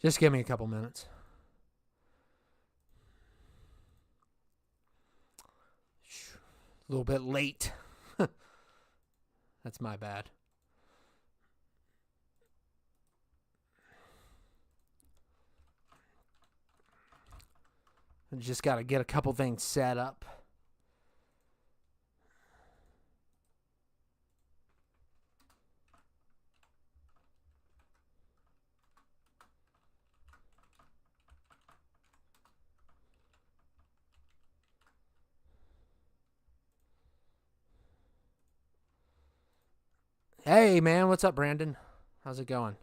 Just give me a couple minutes. A little bit late. That's my bad. I just got to get a couple things set up. Hey, man. What's up, Brandon? How's it going?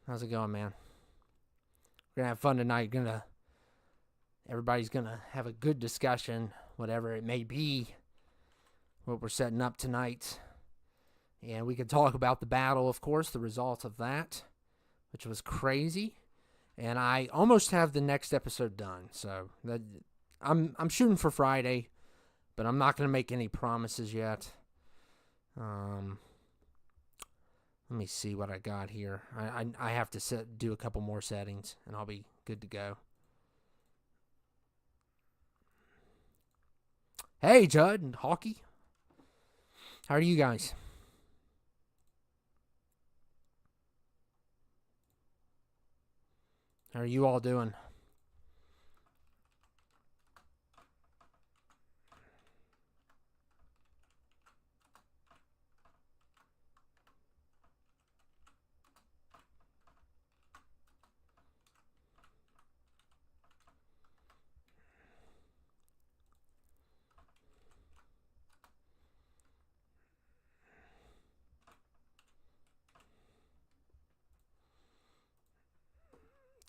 How's it going, man? We're going to have fun tonight. Everybody's going to have a good discussion, whatever it may be, what we're setting up tonight. And we can talk about the battle, of course, the results of that, which was crazy. And I almost have the next episode done. So I'm shooting for Friday, but I'm not going to make any promises yet. Let me see what I got here. I have to do a couple more settings, and I'll be good to go. Hey, Judd and Hawkey. How are you guys? How are you all doing?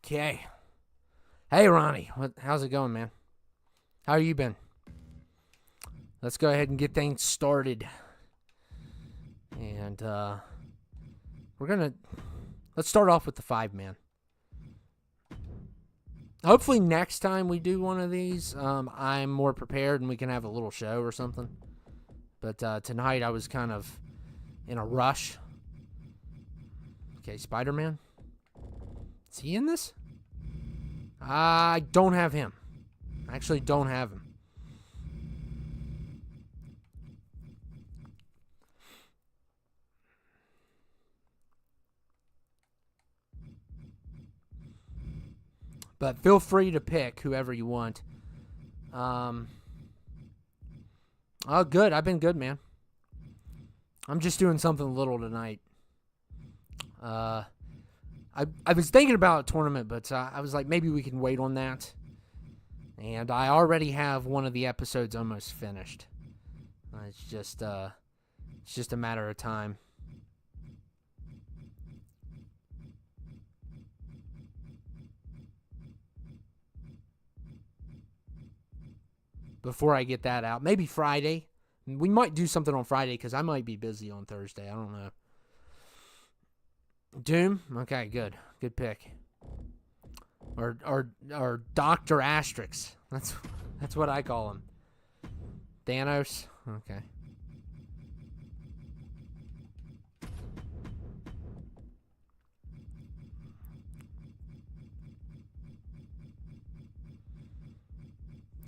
Okay. Hey, Ronnie. How's it going, man? How you been? Let's go ahead and get things started. And let's start off with the 5-man. Hopefully next time we do one of these, I'm more prepared and we can have a little show or something. But tonight I was kind of in a rush. Okay, Spider-Man. Is he in this? I don't have him. I actually don't have him. But feel free to pick whoever you want. Oh, good. I've been good, man. I'm just doing something little tonight. I was thinking about a tournament, but I was like, maybe we can wait on that. And I already have one of the episodes almost finished. It's just a matter of time. Before I get that out, maybe Friday. We might do something on Friday because I might be busy on Thursday. I don't know. Doom? Okay, good. Good pick. Or Dr. Asterix. That's what I call him. Thanos? Okay.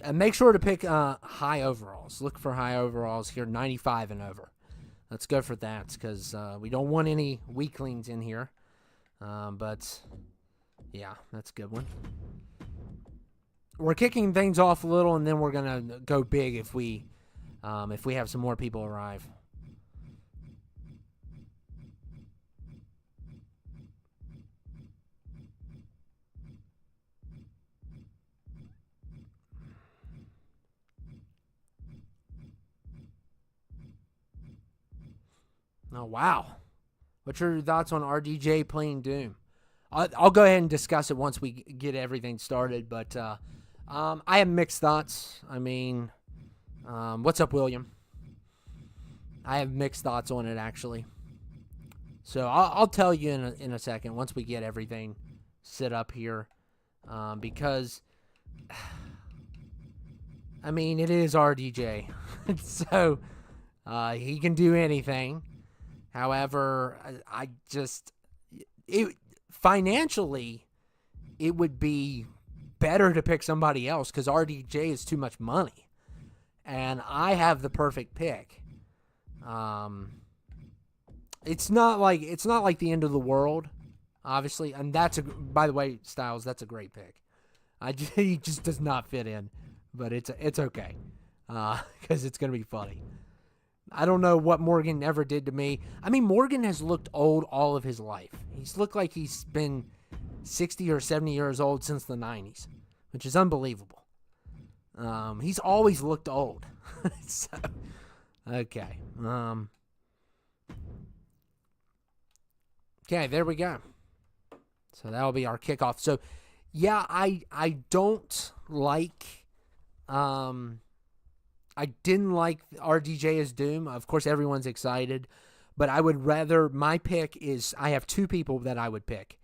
And make sure to pick high overalls. Look for high overalls here, 95 and over. Let's go for that because we don't want any weaklings in here. But, yeah, that's a good one. We're kicking things off a little, and then we're going to go big if we have some more people arrive. Oh, wow. What's your thoughts on RDJ playing Doom? I'll go ahead and discuss it once we get everything started, but I have mixed thoughts. I mean, what's up, William? I have mixed thoughts on it, actually. So I'll tell you in a second once we get everything set up here, because, I mean, it is RDJ. So he can do anything. However, financially, it would be better to pick somebody else because RDJ is too much money, and I have the perfect pick. It's not like the end of the world, obviously, and by the way, Styles, that's a great pick. He just does not fit in, but it's okay, because it's gonna be funny. I don't know what Morgan ever did to me. I mean, Morgan has looked old all of his life. He's looked like he's been 60 or 70 years old since the 90s, which is unbelievable. He's always looked old. So, okay. Okay, there we go. So that'll be our kickoff. So, yeah, I don't like... I didn't like RDJ as Doom. Of course, everyone's excited. But I would rather... My pick is... I have two people that I would pick.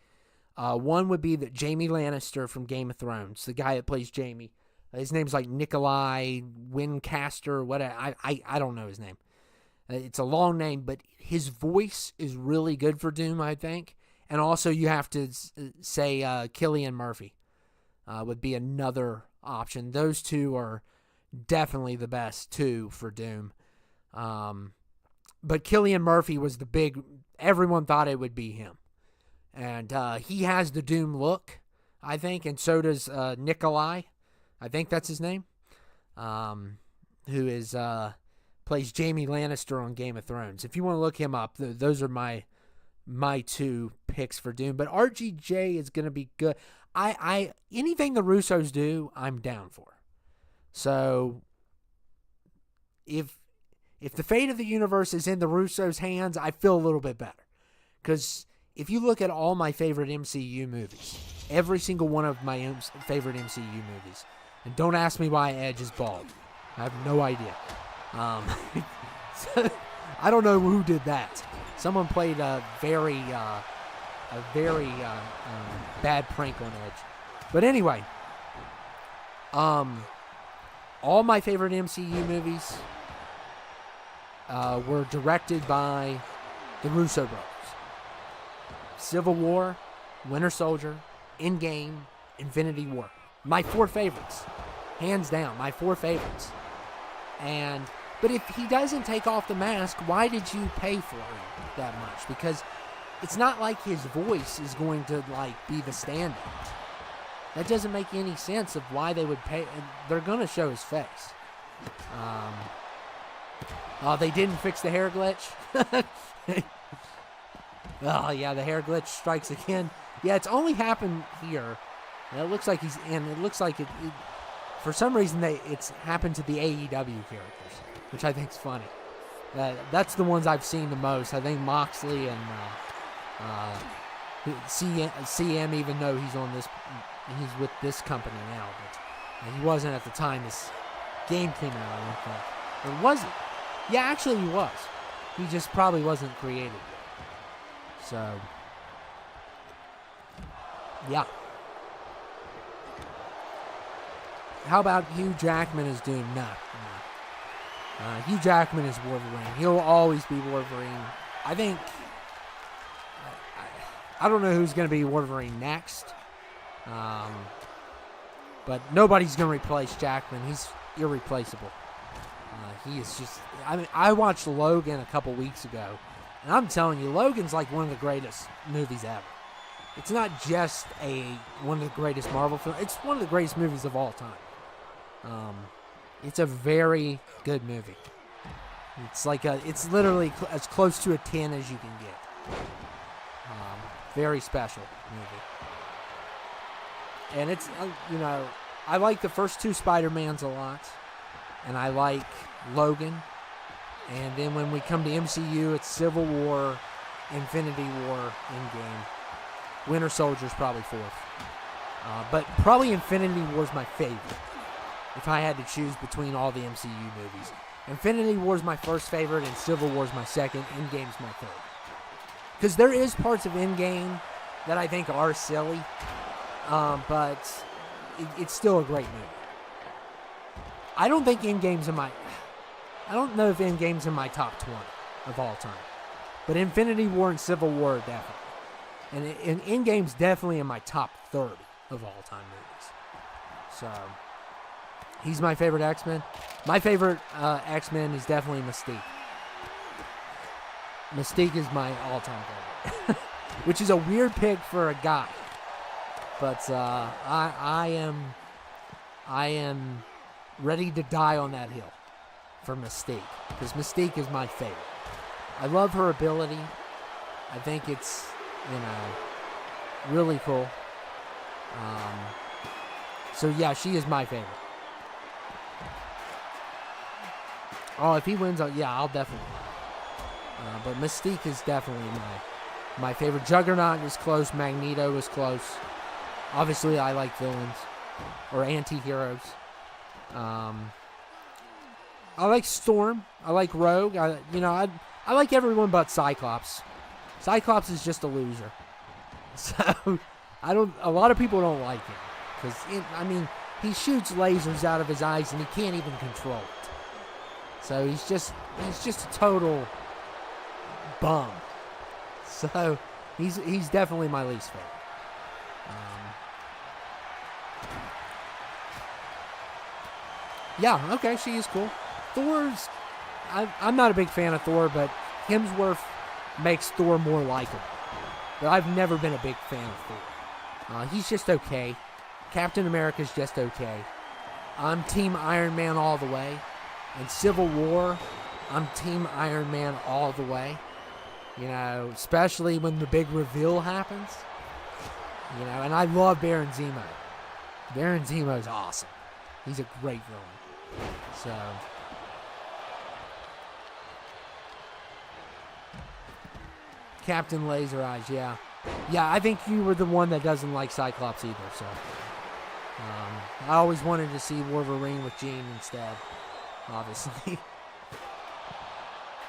One would be Jaime Lannister from Game of Thrones, the guy that plays Jaime. His name's like Nikolai Wincaster. I don't know his name. It's a long name, but his voice is really good for Doom, I think. And also you have to say Cillian Murphy would be another option. Those two are definitely the best two for Doom. But Cillian Murphy was the big... Everyone thought it would be him. And he has the Doom look, I think, and so does Nikolai. I think that's his name. Who is plays Jaime Lannister on Game of Thrones. If you want to look him up, those are my two picks for Doom. But RGJ is going to be good. I anything the Russos do, I'm down for. So if the fate of the universe is in the Russos' hands, I feel a little bit better. Because if you look at all my favorite MCU movies, every single one of my favorite MCU movies, and don't ask me why Edge is bald. I have no idea. So, I don't know who did that. Someone played a very bad prank on Edge. But anyway, all my favorite MCU movies were directed by the Russo brothers. Civil War, Winter Soldier, Endgame, Infinity War. My four favorites. Hands down, my four favorites. But if he doesn't take off the mask, why did you pay for him that much? Because it's not like his voice is going to be the standout. That doesn't make any sense of why they would pay. They're going to show his face. They didn't fix the hair glitch. Oh, yeah, the hair glitch strikes again. Yeah, it's only happened here. And it looks like it for some reason it's happened to the AEW characters, which I think is funny. That's the ones I've seen the most. I think Moxley and CM, even though he's with this company now, but he wasn't at the time this game came out, I don't think. Or was it? Yeah, actually he was. He just probably wasn't created yet. So, yeah. How about Hugh Jackman as Doom? No. Hugh Jackman is Wolverine. He'll always be Wolverine. I think... I don't know who's going to be Wolverine next. But nobody's going to replace Jackman. He's irreplaceable. He is just... I mean, I watched Logan a couple weeks ago. And I'm telling you, Logan's like one of the greatest movies ever. It's not just one of the greatest Marvel films. It's one of the greatest movies of all time. It's a very good movie. It's literally as close to a 10 as you can get. Very special movie. And it's, I like the first two Spider-Mans a lot. And I like Logan. And then when we come to MCU, it's Civil War, Infinity War, Endgame. Winter Soldier's probably fourth. But probably Infinity War's my favorite. If I had to choose between all the MCU movies. Infinity War's my first favorite, and Civil War's my second. Endgame's my third. Because there is parts of Endgame that I think are silly. But it's still a great movie. I don't think Endgame's I don't know if Endgame's in my top 20 of all time. But Infinity War and Civil War are definitely. And in-game's definitely in my top 30 of all-time movies. So, he's my favorite X-Men. My favorite X-Men is definitely Mystique. Mystique is my all-time favorite. Which is a weird pick for a guy. But I am ready to die on that hill for Mystique. Because Mystique is my favorite. I love her ability. I think it's, really cool. So, yeah, she is my favorite. Oh, if he wins, yeah, I'll definitely. But Mystique is definitely my favorite. Juggernaut is close. Magneto is close. Obviously, I like villains or anti-heroes. I like Storm. I like Rogue. I like everyone but Cyclops. Cyclops is just a loser. So a lot of people don't like him because he shoots lasers out of his eyes and he can't even control it. So he's just a total bum. So he's definitely my least favorite. Yeah, okay, she is cool. Thor's, I'm not a big fan of Thor, but Hemsworth makes Thor more likable. But I've never been a big fan of Thor. He's just okay. Captain America's just okay. I'm Team Iron Man all the way. In Civil War, I'm Team Iron Man all the way. Especially when the big reveal happens. And I love Baron Zemo. Baron Zemo's awesome. He's a great villain. So, Captain Laser Eyes, yeah. Yeah, I think you were the one that doesn't like Cyclops either, so. I always wanted to see Wolverine with Jean instead, obviously.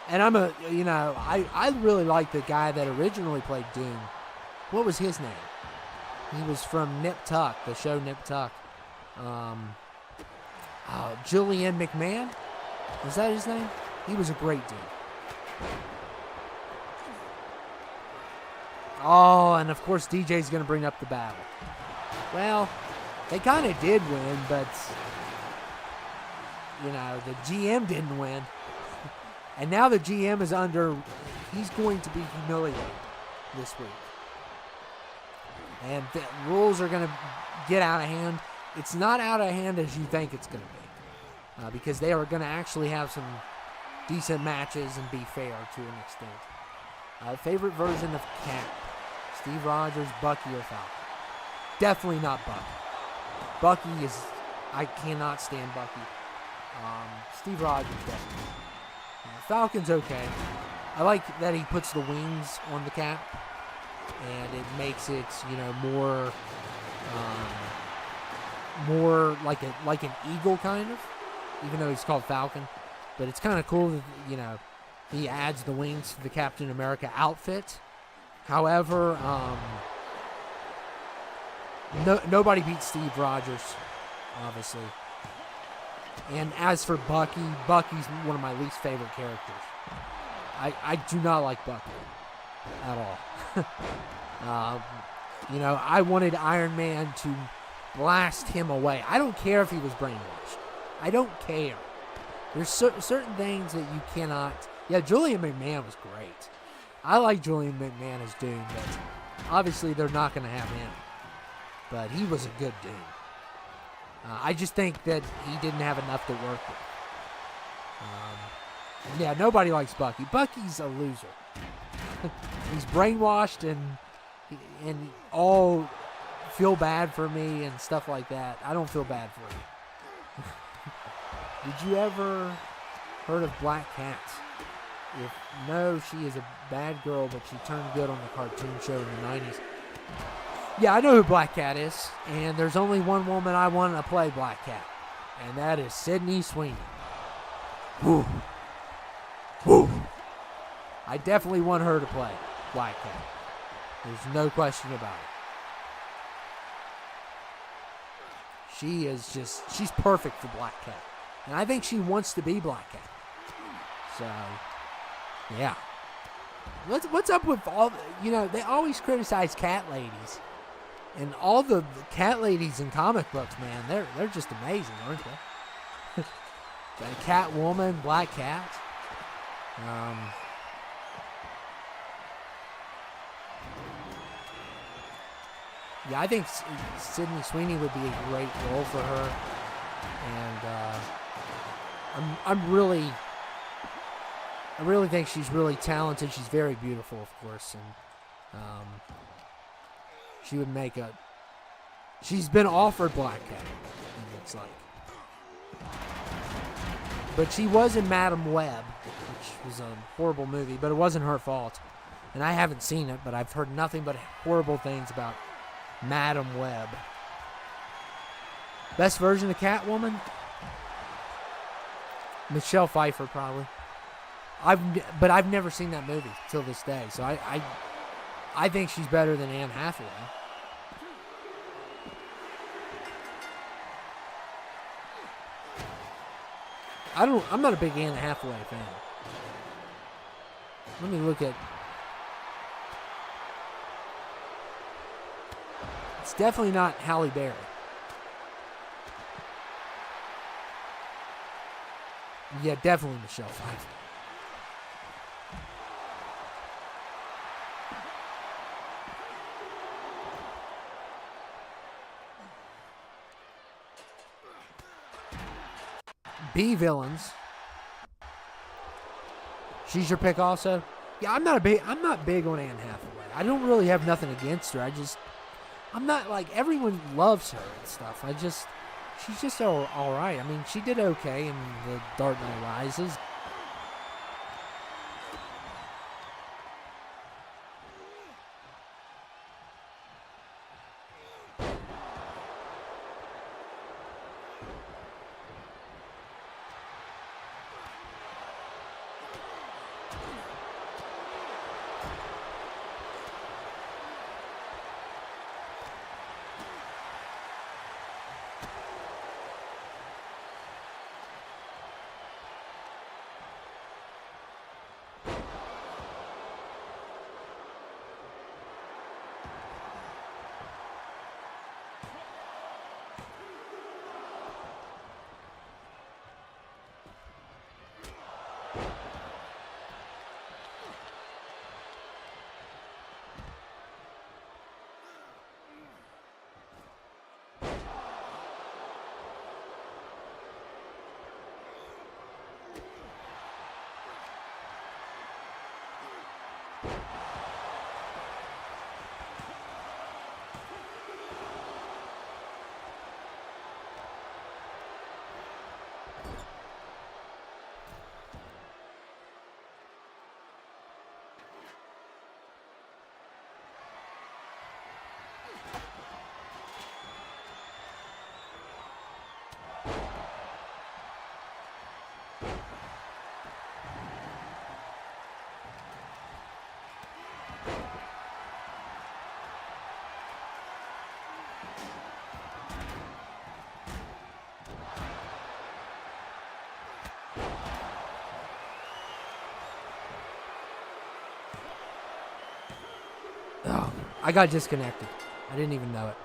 And I really like the guy that originally played Doom. What was his name? He was from Nip Tuck, the show Nip Tuck. Julian McMahon? Was that his name? He was a great dude. Oh, and of course DJ's going to bring up the battle. Well, they kind of did win, but, the GM didn't win. And now the GM is he's going to be humiliated this week. And the rules are going to get out of hand. It's not out of hand as you think it's going to be. Because they are going to actually have some decent matches and be fair to an extent. Favorite version of Cap? Steve Rogers, Bucky, or Falcon? Definitely not Bucky. I cannot stand Bucky. Steve Rogers, definitely. Falcon's okay. I like that he puts the wings on the cap. And it makes it, more like an eagle kind of, even though he's called Falcon. But it's kind of cool that, he adds the wings to the Captain America outfit. However, nobody beats Steve Rogers, obviously. And as for Bucky, Bucky's one of my least favorite characters. I do not like Bucky at all. I wanted Iron Man to blast him away. I don't care if he was brainwashed. I don't care. There's certain things that you cannot. Yeah, Julian McMahon was great. I like Julian McMahon as Doom, but obviously they're not going to have him. But he was a good Doom. I just think that he didn't have enough to work with. Yeah, nobody likes Bucky. Bucky's a loser. He's brainwashed and all feel bad for me and stuff like that. I don't feel bad for you. Did you ever heard of Black Cat? If no, she is a bad girl, but she turned good on the cartoon show in the 90s. Yeah, I know who Black Cat is, and there's only one woman I want to play Black Cat, and that is Sydney Sweeney. Whew. Whew. I definitely want her to play Black Cat. There's no question about it. She's perfect for Black Cat. And I think she wants to be Black Cat. So, yeah. What's up with all? They always criticize cat ladies, and all the cat ladies in comic books, man. They're just amazing, aren't they? The Catwoman, Black Cat. Yeah, I think Sydney Sweeney would be a great role for her, and I really think she's really talented. She's very beautiful, of course, and she would make a. She's been offered Black Cat, it looks like, but she was in Madam Web, which was a horrible movie, but it wasn't her fault, and I haven't seen it, but I've heard nothing but horrible things about Madam Web. Best version of Catwoman? Michelle Pfeiffer, probably. But I've never seen that movie till this day, so I think she's better than Anne Hathaway. I'm not a big Anne Hathaway fan. Let me look at. It's definitely not Halle Berry. Yeah, definitely Michelle Pfeiffer. B villains. She's your pick also? Yeah, I'm not big on Anne Hathaway. I don't really have nothing against her. I'm not like everyone loves her and stuff. She's just all right. I mean, she did okay in The Dark Knight Rises. Oh, I got disconnected. I didn't even know it.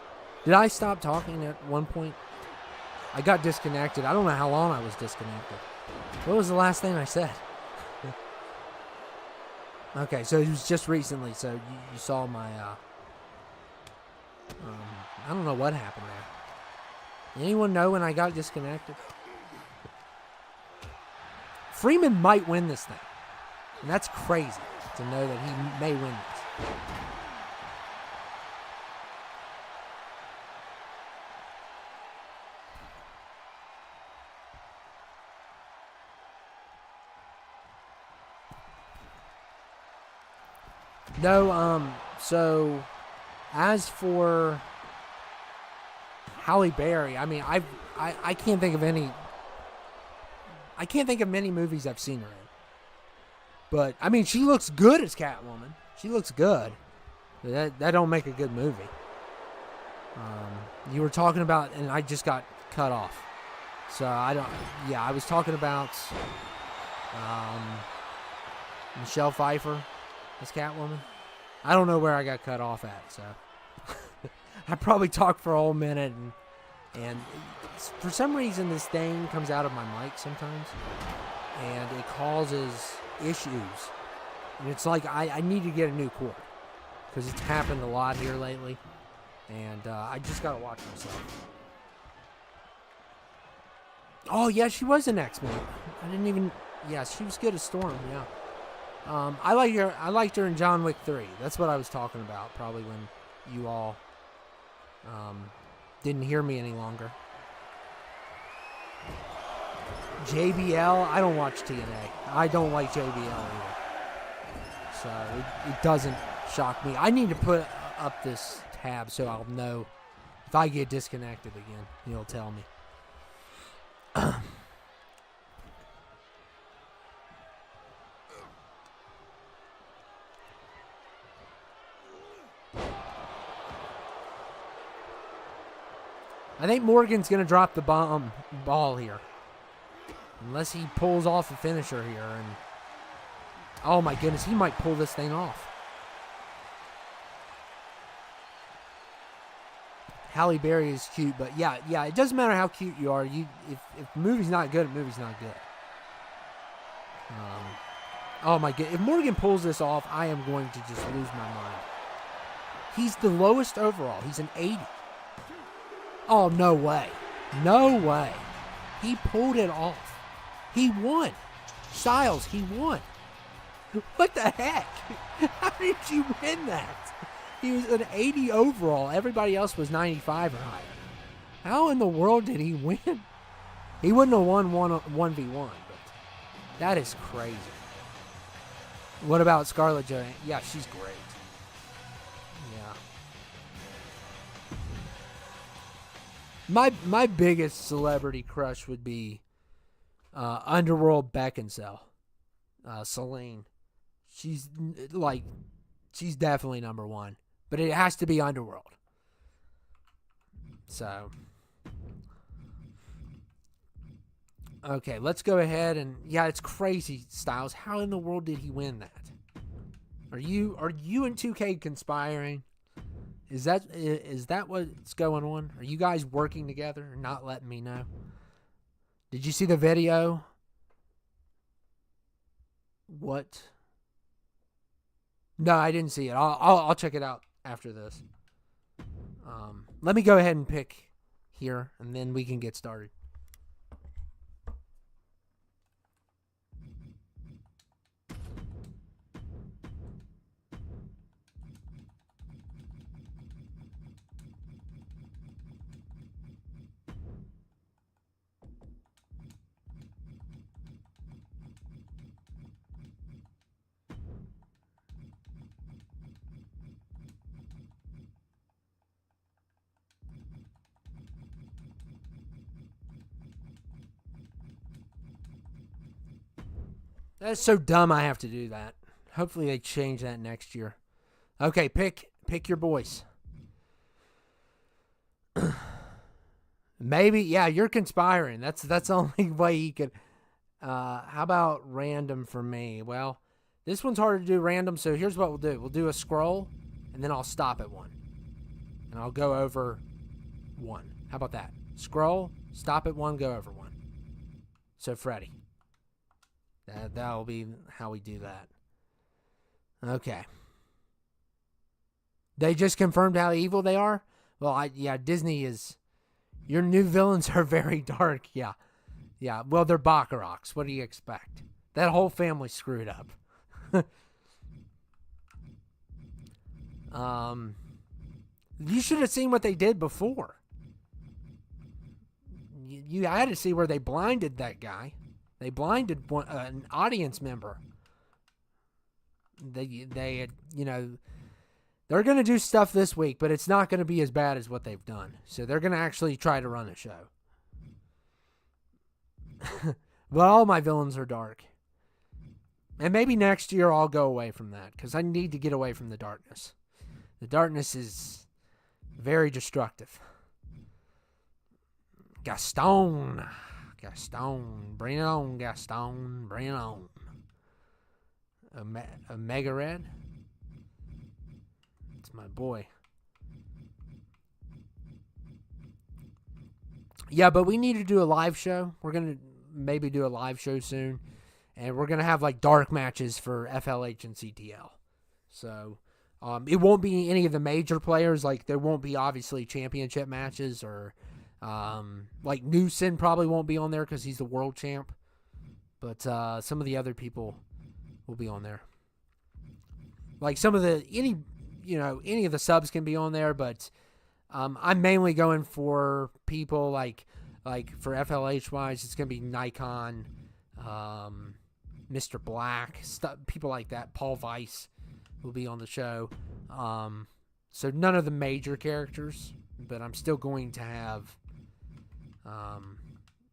Did I stop talking at one point? I got disconnected. I don't know how long I was disconnected. What was the last thing I said? Okay, so it was just recently, so you saw my, I don't know what happened there. Anyone know when I got disconnected? Freeman might win this thing. And that's crazy to know that he may win this. No, so as for Halle Berry, I mean, I can't think of any. I can't think of many movies I've seen her in. But I mean, she looks good as Catwoman. She looks good. But that don't make a good movie. You were talking about, and I just got cut off. So I don't. Yeah, I was talking about Michelle Pfeiffer. as Catwoman. I don't know where I got cut off at, so I probably talked for a whole minute, and for some reason this thing comes out of my mic sometimes, and it causes issues. And it's like I need to get a new cord because it's happened a lot here lately, and I just gotta watch myself. Oh yeah, she was an X-Men. I didn't even. Yeah, she was good as Storm. Yeah. I liked her in John Wick 3. That's what I was talking about. Probably when you all didn't hear me any longer. JBL. I don't watch TNA. I don't like JBL either. So it doesn't shock me. I need to put up this tab so I'll know if I get disconnected again. You'll tell me. I think Morgan's going to drop the ball here. Unless he pulls off a finisher here. And oh my goodness, he might pull this thing off. Halle Berry is cute, but yeah, it doesn't matter how cute you are. If the movie's not good, the movie's not good. Oh my god, if Morgan pulls this off, I am going to just lose my mind. He's the lowest overall. He's an 80. Oh, no way. No way. He pulled it off. He won. Styles, he won. What the heck? How did you win that? He was an 80 overall. Everybody else was 95 or higher. How in the world did he win? He wouldn't have won 1v1, but that is crazy. What about Scarlett Johansson? Yeah, she's great. Yeah. My biggest celebrity crush would be Underworld Beckinsale. Celine. She's definitely number one. But it has to be Underworld. So. Okay, let's go ahead and yeah, it's crazy, Styles. How in the world did he win that? Are you and 2K conspiring? Is that what's going on? Are you guys working together and not letting me know? Did you see the video? What? No, I didn't see it. I'll check it out after this. Let me go ahead and pick here, and then we can get started. That's so dumb I have to do that. Hopefully they change that next year. Okay, pick your boys. Maybe, yeah, you're conspiring. That's the only way you could. How about random for me? Well, this one's hard to do random, so here's what we'll do. We'll do a scroll, and then I'll stop at one. And I'll go over one. How about that? Scroll, stop at one, go over one. So, Freddy. That'll be how we do that. Okay. They just confirmed how evil they are? Well, Disney is... Your new villains are very dark, yeah. Yeah, well, they're Baccarocs. What do you expect? That whole family's screwed up. You should have seen what they did before. You had to see where they blinded that guy. They blinded an audience member. They had, they're going to do stuff this week, but it's not going to be as bad as what they've done. So they're going to actually try to run a show. But all my villains are dark. And maybe next year I'll go away from that because I need to get away from the darkness. The darkness is very destructive. Gaston, bring it on, Gaston, bring it on. Omega Red? my boy. Yeah, but we need to do a live show. We're going to maybe do a live show soon. And we're going to have like dark matches for FLH and CTL. So it won't be any of the major players. Like there won't be obviously championship matches or like Newson probably won't be on there because he's the world champ. But some of the other people will be on there. Like some of any of the subs can be on there, but I'm mainly going for people like for FLH wise, it's gonna be Nikon, Mr. Black, people like that. Paul Weiss will be on the show. So none of the major characters, but I'm still going to have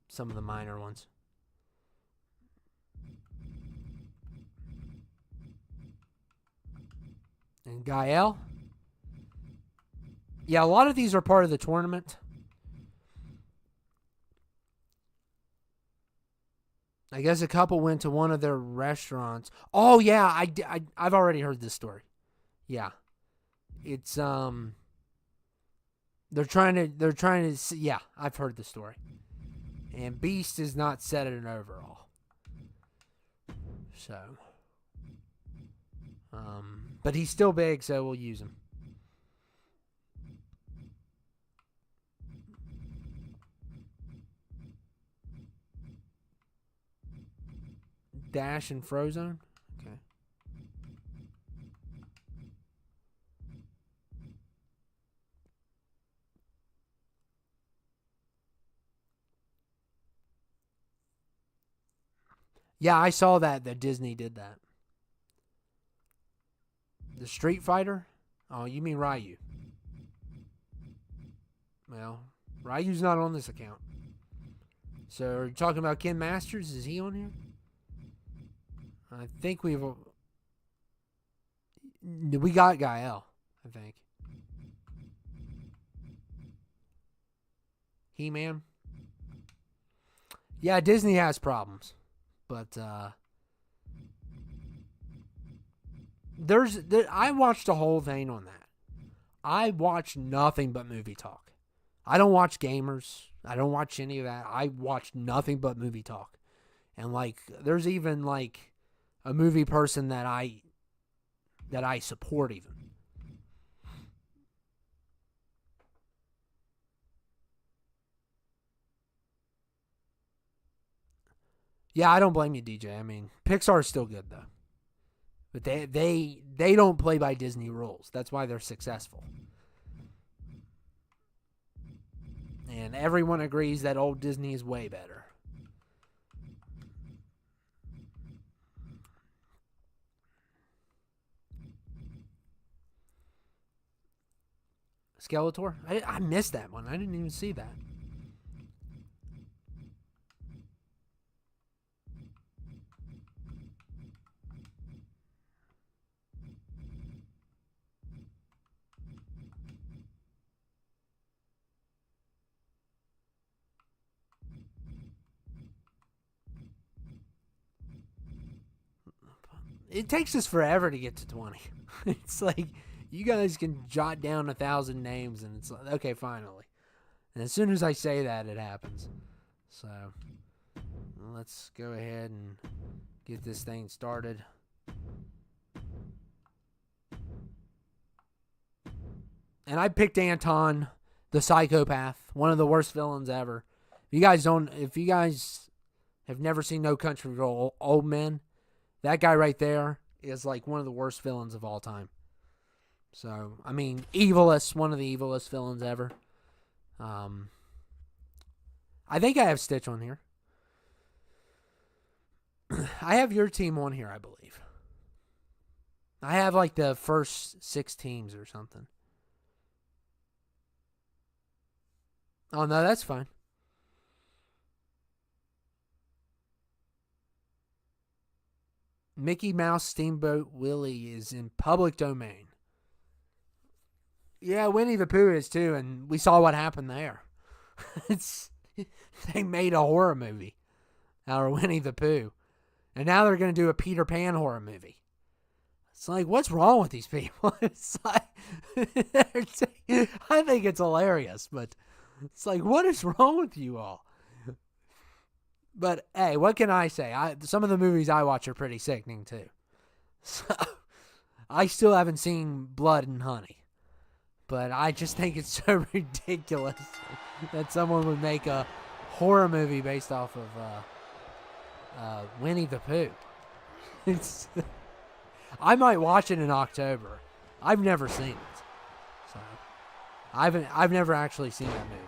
some of the minor ones. And Gael. Yeah, a lot of these are part of the tournament. I guess a couple went to one of their restaurants. Oh yeah, I've already heard this story. Yeah, it's they're trying to yeah, I've heard the story. And Beast is not set at an overall. So, but he's still big, so we'll use him. Dash and Frozone? Okay. Yeah, I saw that Disney did that. The Street Fighter? Oh, you mean Ryu. Well, Ryu's not on this account. So, are you talking about Ken Masters? Is he on here? I think we got Gael, I think. He-Man. Yeah, Disney has problems. But I watched a whole thing on that. I watch nothing but movie talk. I don't watch gamers. I don't watch any of that. I watch nothing but movie talk. And like there's even like a movie person that I support even. Yeah, I don't blame you, DJ. I mean, Pixar's still good though. But they don't play by Disney rules. That's why they're successful. And everyone agrees that old Disney is way better. Skeletor? I missed that one. I didn't even see that. It takes us forever to get to 20. It's like you guys can jot down 1,000 names and it's like, okay, finally. And as soon as I say that, it happens. So let's go ahead and get this thing started. And I picked Anton, the psychopath, one of the worst villains ever. If you guys have never seen No Country for Old Men, that guy right there is like one of the worst villains of all time. So, I mean, one of the evilest villains ever. I think I have Stitch on here. I have your team on here, I believe. I have like the first 6 teams or something. Oh, no, that's fine. Mickey Mouse Steamboat Willie is in public domain. Yeah, Winnie the Pooh is too, and we saw what happened there. They made a horror movie out of Winnie the Pooh. And now they're going to do a Peter Pan horror movie. It's like, what's wrong with these people? It's like, I think it's hilarious, but it's like, what is wrong with you all? But hey, what can I say? Some of the movies I watch are pretty sickening too. So I still haven't seen Blood and Honey, but I just think it's so ridiculous that someone would make a horror movie based off of Winnie the Pooh. It's I might watch it in October. I've never seen it, so I've never actually seen that movie.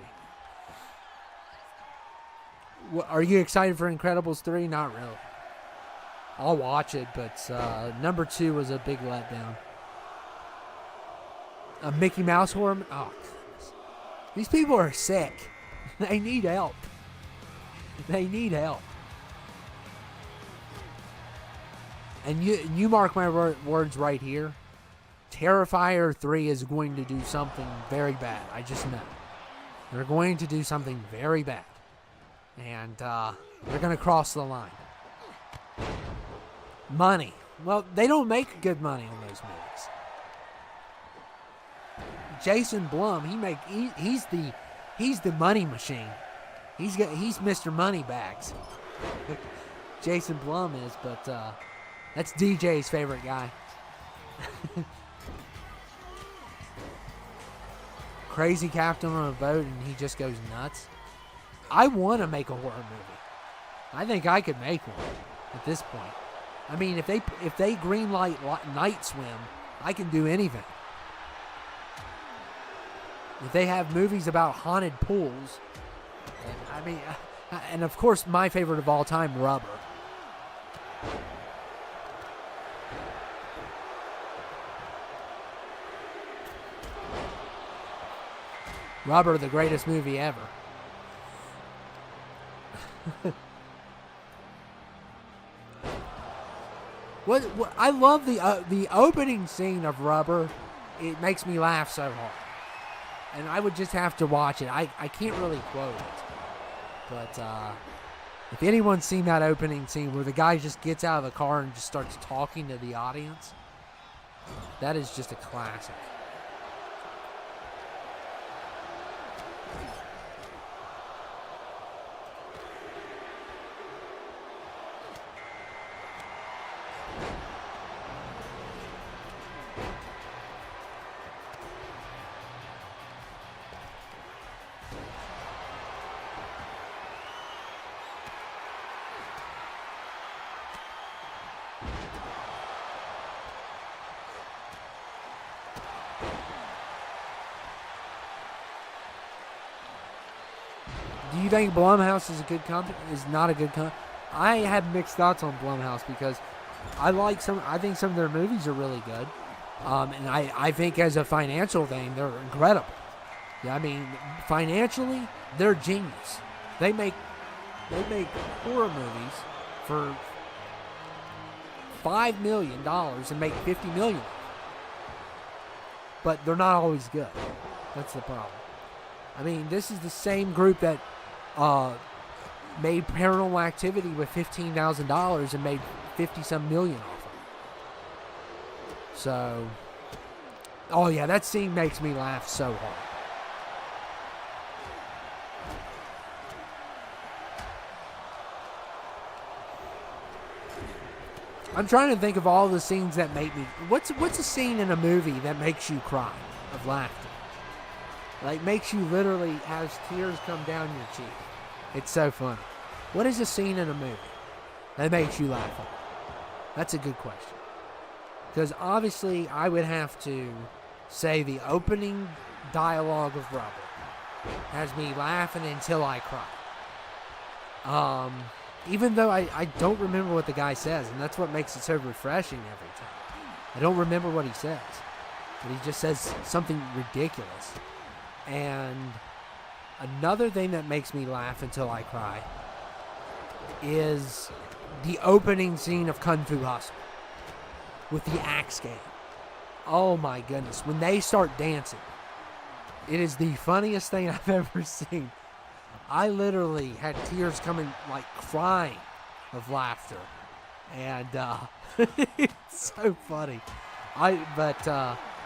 Are you excited for Incredibles 3? Not really. I'll watch it, but number 2 was a big letdown. A Mickey Mouse horror? Oh, goodness. These people are sick. They need help. They need help. And you mark my words right here. Terrifier 3 is going to do something very bad. I just know. They're going to do something very bad. And they're going to cross the line. Money. Well, they don't make good money on those movies. Jason Blum, he's the money machine. He's Mr. Moneybags. Jason Blum is, but that's DJ's favorite guy. Crazy captain on a boat and he just goes nuts. I want to make a horror movie. I think I could make one at this point. I mean, if they greenlight Night Swim, I can do anything. If they have movies about haunted pools, I mean, and of course my favorite of all time, Rubber. Rubber, the greatest movie ever. What I love the opening scene of Rubber. It makes me laugh so hard, and I would just have to watch it. I can't really quote it, but if anyone's seen that opening scene where the guy just gets out of the car and just starts talking to the audience, that is just a classic. Do you think Blumhouse is a good company? Is not a good company? I have mixed thoughts on Blumhouse because I think some of their movies are really good, and I think as a financial thing they're incredible. Yeah, I mean financially they're genius. They make horror movies for $5 million and make $50 million, but they're not always good. That's the problem. I mean, this is the same group that made Paranormal Activity with $15,000 and made 50-some million off of it. So, oh yeah, that scene makes me laugh so hard. I'm trying to think of all the scenes that make me. What's a scene in a movie that makes you cry of laughter? Like makes you literally has tears come down your cheek. It's so funny. What is a scene in a movie that makes you laugh? That's a good question. Because obviously I would have to say the opening dialogue of Rubber has me laughing until I cry. Even though I don't remember what the guy says, and that's what makes it so refreshing every time. I don't remember what he says, but he just says something ridiculous. And another thing that makes me laugh until I cry is the opening scene of Kung Fu Hustle with the axe game. Oh my goodness. When they start dancing, it is the funniest thing I've ever seen. I literally had tears coming, like crying of laughter And it's so funny. But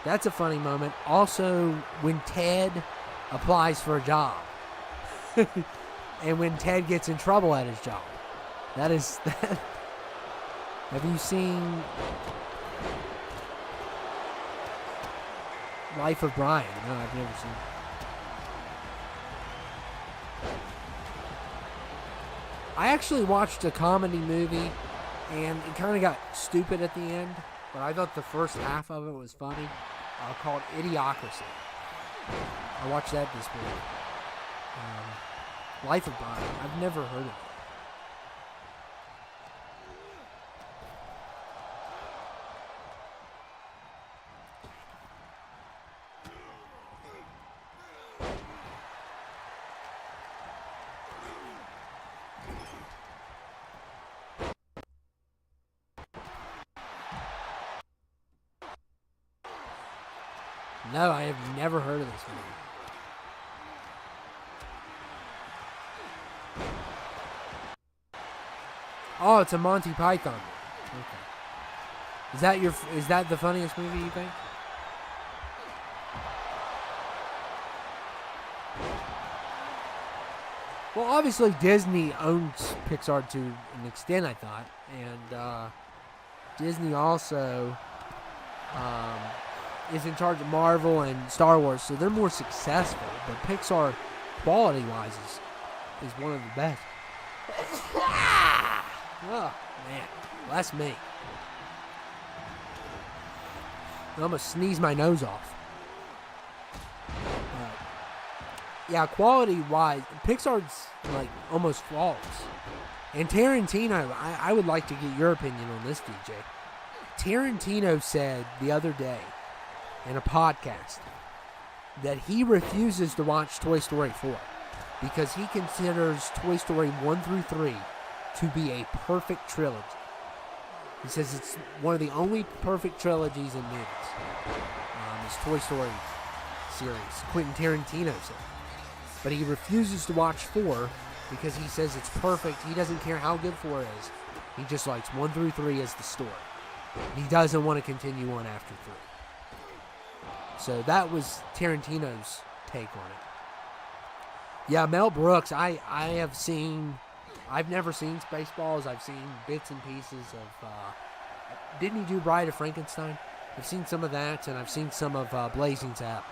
that's a funny moment. Also, when Ted applies for a job. And when Ted gets in trouble at his job. That is that. Have you seen Life of Brian? No, I've never seen it. I actually watched a comedy movie, and it kind of got stupid at the end, but I thought the first half of it was funny, called Idiocracy. I watched that this week. Life of Brian. I've never heard of it. No, I have never heard of this movie. Oh, it's a Monty Python. Okay. Is that the funniest movie you think? Well, obviously Disney owns Pixar to an extent, I thought, and Disney also is in charge of Marvel and Star Wars, so they're more successful. But Pixar, quality-wise, is one of the best. Oh, man. Bless me. I almost sneezed my nose off. Yeah, quality-wise, Pixar's, like, almost flawless. And Tarantino, I would like to get your opinion on this, DJ. Tarantino said the other day in a podcast that he refuses to watch Toy Story 4 because he considers Toy Story 1 through 3 to be a perfect trilogy. He says it's one of the only perfect trilogies in movies. It's Toy Story series. Quentin Tarantino said. But he refuses to watch 4 because he says it's perfect. He doesn't care how good 4 is. He just likes 1 through 3 as the story. He doesn't want to continue on after 3. So that was Tarantino's take on it. Yeah, Mel Brooks, I've never seen Spaceballs. I've seen bits and pieces of, didn't he do Bride of Frankenstein? I've seen some of that, and I've seen some of Blazing Saddles.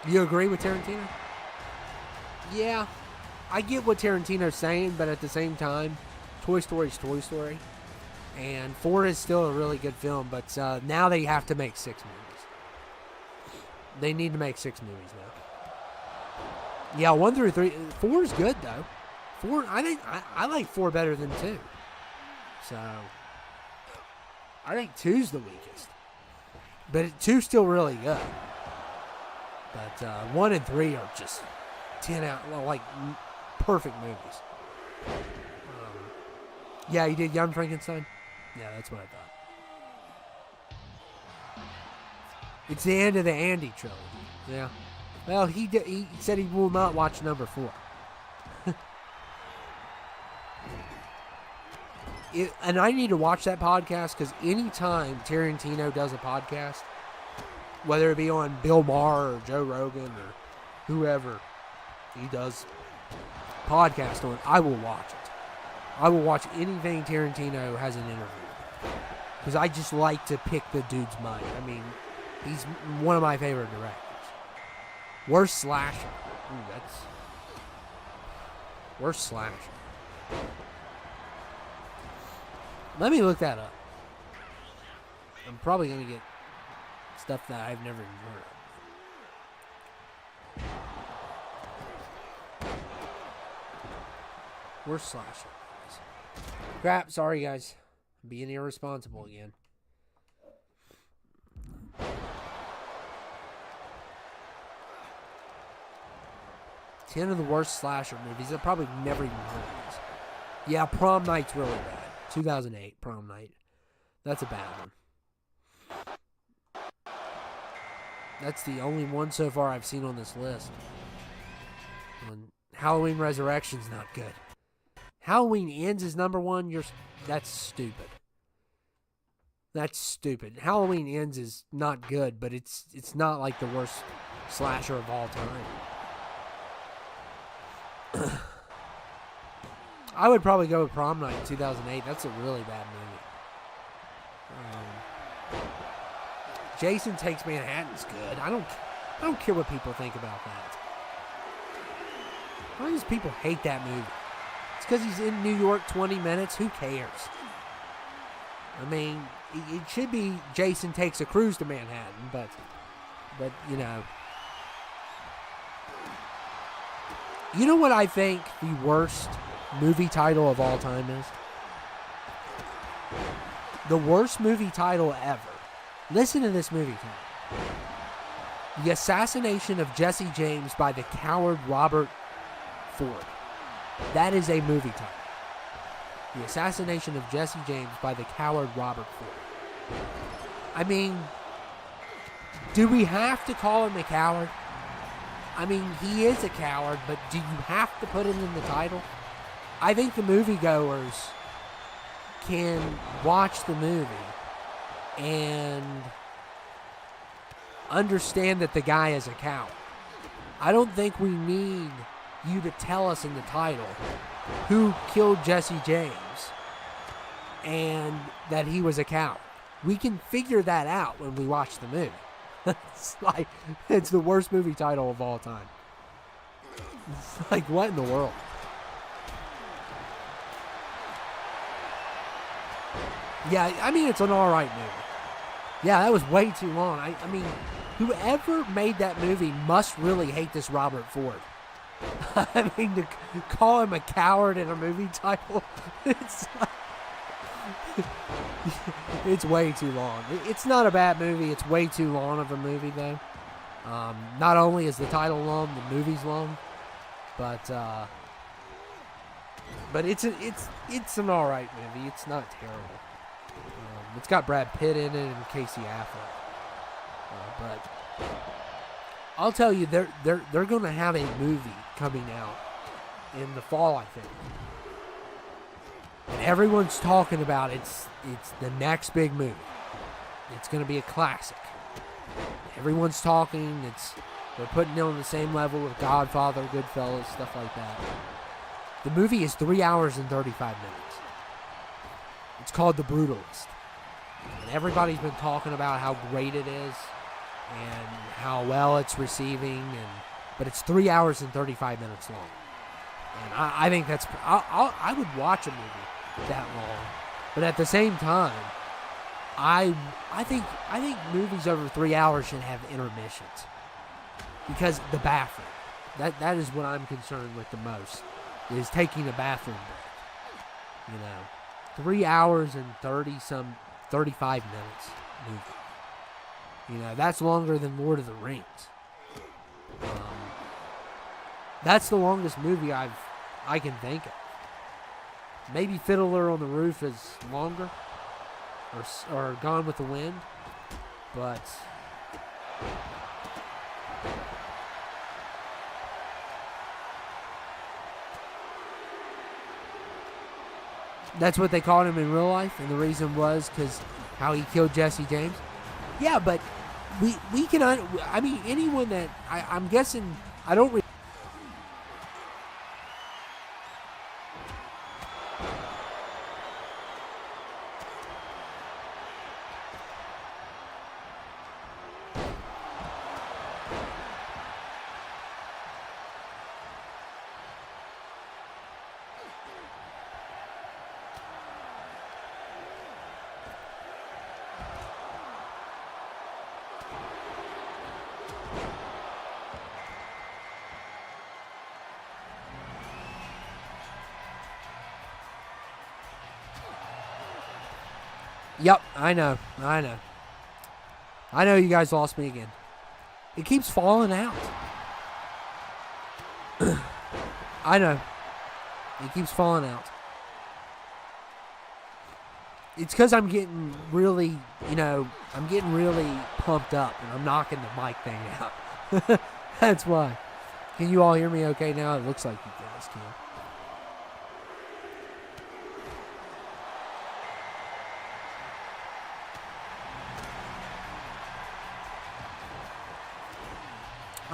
You agree with Tarantino? Yeah, I get what Tarantino's saying, but at the same time, Toy Story's Toy Story. And 4 is still a really good film, but now they have to make 6 movies. They need to make 6 movies now. Yeah, 1 through 3. 4 is good, though. 4, I think, I like 4 better than 2. So, I think 2's the weakest. But 2's still really good. But 1 and 3 are just 10 out, like, perfect movies. Yeah, you did Young Frankenstein? Yeah, that's what I thought. It's the end of the Andy trilogy. Yeah. Well, he said he will not watch number 4. And I need to watch that podcast because anytime Tarantino does a podcast, whether it be on Bill Maher or Joe Rogan or whoever he does podcast on, I will watch it. I will watch anything Tarantino has an interview. Because I just like to pick the dude's mind. I mean, he's one of my favorite directors. Worst slasher. Ooh, that's... Worst slasher. Let me look that up. I'm probably going to get stuff that I've never even heard of. Worst slasher. Crap, sorry guys. I'm being irresponsible again. Ten of the worst slasher movies. I've probably never even heard of this. Yeah, Prom Night's really bad. 2008, Prom Night. That's a bad one. That's the only one so far I've seen on this list. And Halloween Resurrection's not good. Halloween Ends is number one. That's stupid. That's stupid. Halloween Ends is not good, but it's not like the worst slasher of all time. I would probably go with Prom Night in 2008. That's a really bad movie. Jason Takes Manhattan's good. I don't care what people think about that. Why does people hate that movie? It's because he's in New York 20 minutes. Who cares? I mean, it should be Jason Takes a Cruise to Manhattan, but you know. You know what I think the worst movie title of all time is? The worst movie title ever. Listen to this movie title. The Assassination of Jesse James by the Coward Robert Ford. That is a movie title. The Assassination of Jesse James by the Coward Robert Ford. I mean, do we have to call him a coward? I mean, he is a coward, but do you have to put him in the title? I think the moviegoers can watch the movie and understand that the guy is a coward. I don't think we need you to tell us in the title who killed Jesse James and that he was a coward. We can figure that out when we watch the movie. It's the worst movie title of all time. It's like, what in the world? Yeah, I mean, it's an alright movie. Yeah, that was way too long. I mean, whoever made that movie must really hate this Robert Ford. I mean, to call him a coward in a movie title, it's way too long. It's not a bad movie. It's way too long of a movie, though. Not only is the title long, the movie's long, but it's an all right movie. It's not terrible. It's got Brad Pitt in it and Casey Affleck. But I'll tell you, they're going to have a movie coming out in the fall, I think. And everyone's talking about it's the next big movie. It's going to be a classic. Everyone's talking. They're putting it on the same level with Godfather, Goodfellas, stuff like that. The movie is 3 hours and 35 minutes. It's called The Brutalist. And everybody's been talking about how great it is and how well it's receiving, but it's 3 hours and 35 minutes long. And I think that's... I would watch a movie that long. But at the same time, I think movies over 3 hours should have intermissions. Because the bathroom. That is what I'm concerned with the most, is taking a bathroom break. You know, 3 hours and 35 minutes movie. You know, that's longer than Lord of the Rings. That's the longest movie I can think of. Maybe Fiddler on the Roof is longer, or Gone with the Wind, but that's what they called him in real life, and the reason was because how he killed Jesse James. Yeah, but we can. I mean, anyone that I'm guessing. I don't. Yep, I know. I know you guys lost me again. It keeps falling out. I know. It keeps falling out. It's because I'm getting really, pumped up and I'm knocking the mic thing out. That's why. Can you all hear me okay now? It looks like you guys can.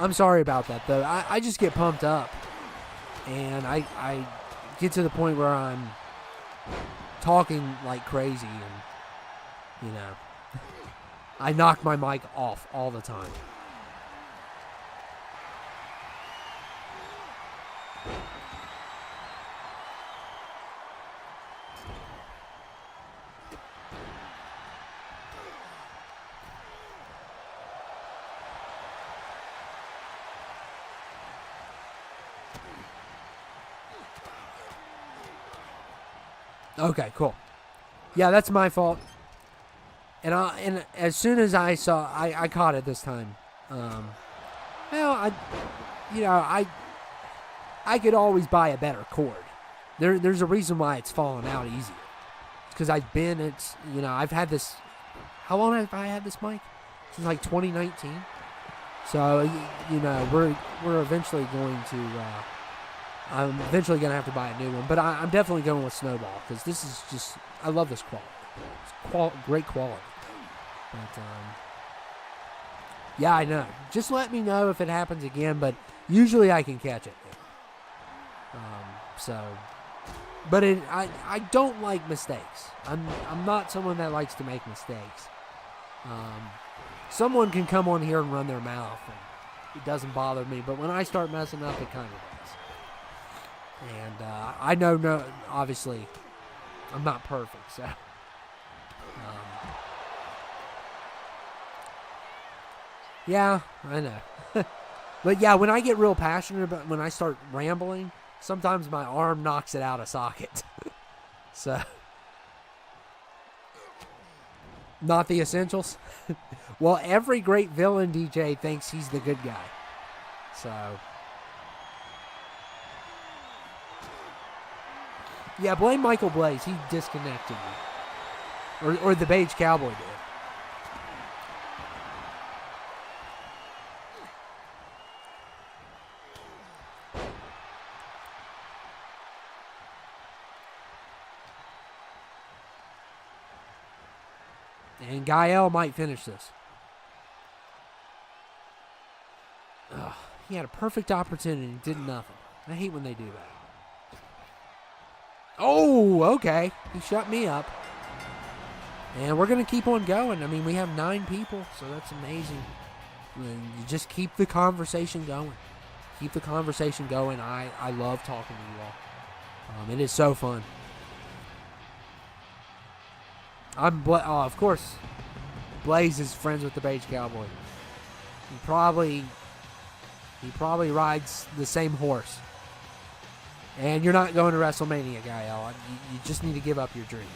I'm sorry about that, though. I just get pumped up. And I get to the point where I'm talking like crazy. And, you know, I knock my mic off all the time. Okay, cool. Yeah, that's my fault. And as soon as I saw, I caught it this time. Well, I could always buy a better cord. There's a reason why it's fallen out easier. It's because I've had this. How long have I had this mic? Since like 2019. So we're eventually going to. I'm eventually going to have to buy a new one, but I'm definitely going with Snowball because this is just, I love this quality. It's great quality. But, yeah, I know. Just let me know if it happens again, but usually I can catch it. But I don't like mistakes. I'm not someone that likes to make mistakes. Someone can come on here and run their mouth, and it doesn't bother me, but when I start messing up, it kind of does. And I know, obviously, I'm not perfect, so. Yeah, I know. But yeah, when I get real passionate about, when I start rambling, sometimes my arm knocks it out of socket. So. Not the essentials. Well, every great villain DJ thinks he's the good guy. So. Yeah, blame Michael Blaze. He disconnected me. Or the Beige Cowboy did. And Gael might finish this. Ugh, he had a perfect opportunity, did nothing. I hate when they do that. Oh, okay. He shut me up. And we're going to keep on going. I mean, we have 9 people, so that's amazing. And you just keep the conversation going. Keep the conversation going. I love talking to you all. It is so fun. Of course, Blaze is friends with the Beige Cowboy. He probably rides the same horse. And you're not going to WrestleMania, Gael. You just need to give up your dreams.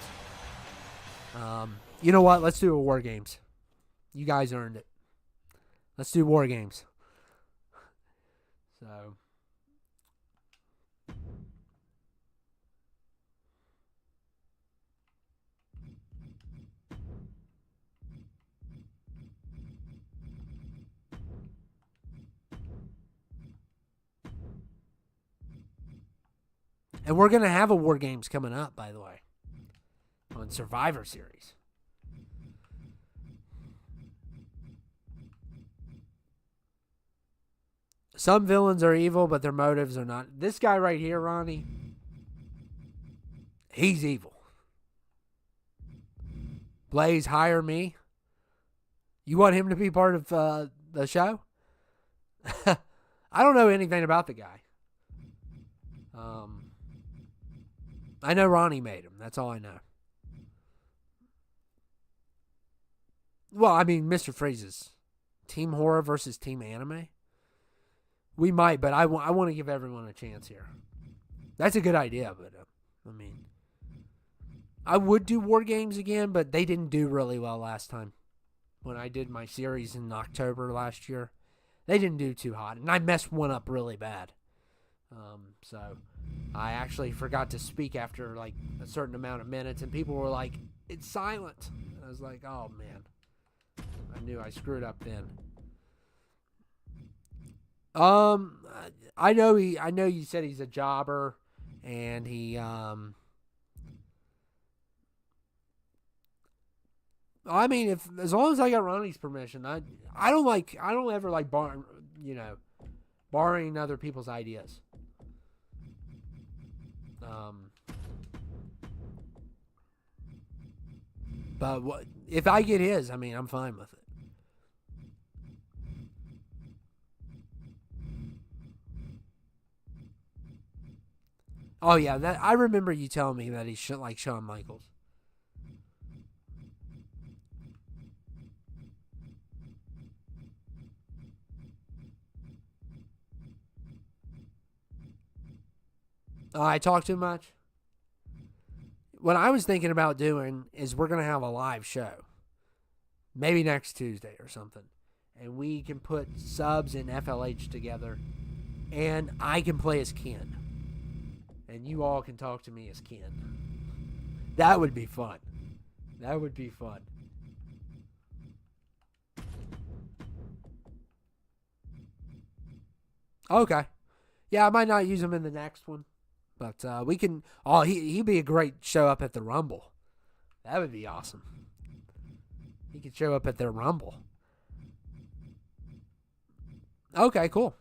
You know what? Let's do a War Games. You guys earned it. Let's do War Games. So. And we're going to have a War Games coming up, by the way, on Survivor Series. Some villains are evil, but their motives are not. This guy right here, Ronnie, he's evil. Blaze, hire me. You want him to be part of the show? I don't know anything about the guy. I know Ronnie made him. That's all I know. Well, I mean, Mr. Freeze's Team Horror versus Team Anime. We might, but I want to give everyone a chance here. That's a good idea, but I mean, I would do War Games again, but they didn't do really well last time. When I did my series in October last year, they didn't do too hot, and I messed one up really bad. So I actually forgot to speak after like a certain amount of minutes, and people were like, "It's silent." I was like, "Oh man, I knew I screwed up then." I know you said he's a jobber, and he I mean, as long as I got Ronnie's permission, I don't ever like borrowing other people's ideas. But if I get his, I mean, I'm fine with it. Oh yeah, that I remember you telling me that he should like Shawn Michaels. Oh, I talk too much. What I was thinking about doing is we're gonna have a live show, maybe next Tuesday or something, and we can put subs and FLH together, and I can play as Ken, and you all can talk to me as Ken. That would be fun. That would be fun. Okay. Yeah, I might not use him in the next one, but we can. Oh, he'd be a great show up at the Rumble. That would be awesome. He could show up at their Rumble. Okay, cool.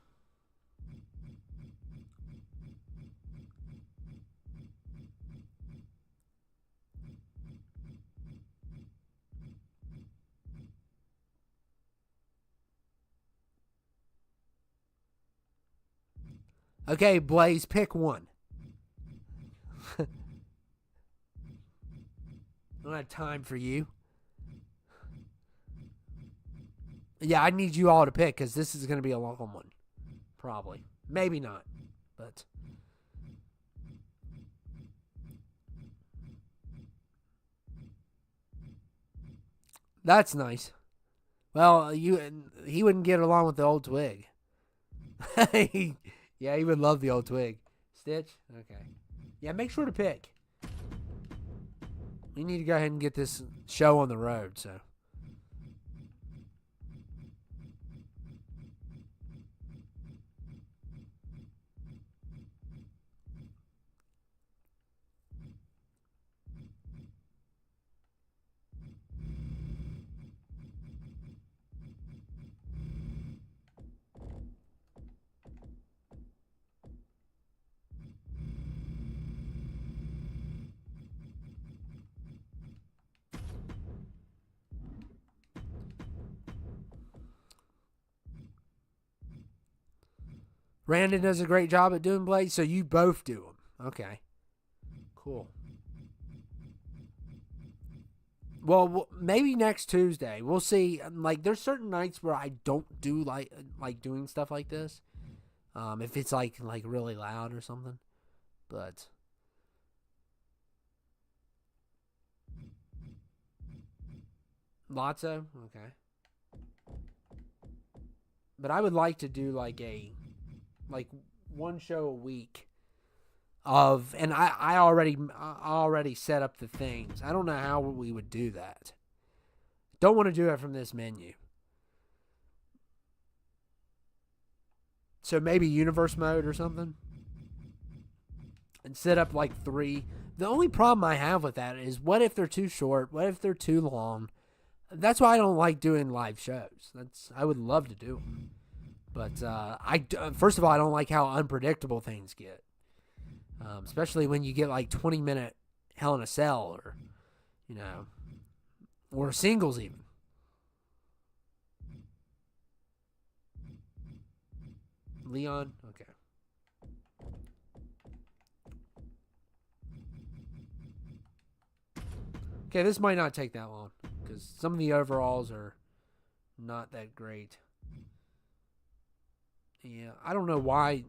Okay, Blaze, pick one. I don't have time for you. Yeah, I need you all to pick because this is going to be a long one. Probably. Maybe not. But. That's nice. Well, he wouldn't get along with the old twig. Yeah, he would love the old twig. Stitch? Okay. Yeah, make sure to pick. We need to go ahead and get this show on the road, so. Brandon does a great job at doing blades, so you both do them. Okay. Cool. Well, maybe next Tuesday. We'll see. Like, there's certain nights where I don't do like doing stuff like this. If it's like really loud or something. But Lotso? Okay. But I would like to do like one show a week of, and I already set up the things. I don't know how we would do that. Don't want to do it from this menu. So maybe universe mode or something. And set up like 3. The only problem I have with that is what if they're too short? What if they're too long? That's why I don't like doing live shows. I would love to do them. But first of all, I don't like how unpredictable things get. Especially when you get like 20-minute Hell in a Cell or singles even. Leon? Okay. Okay, this might not take that long because some of the overalls are not that great. Yeah, I don't know why.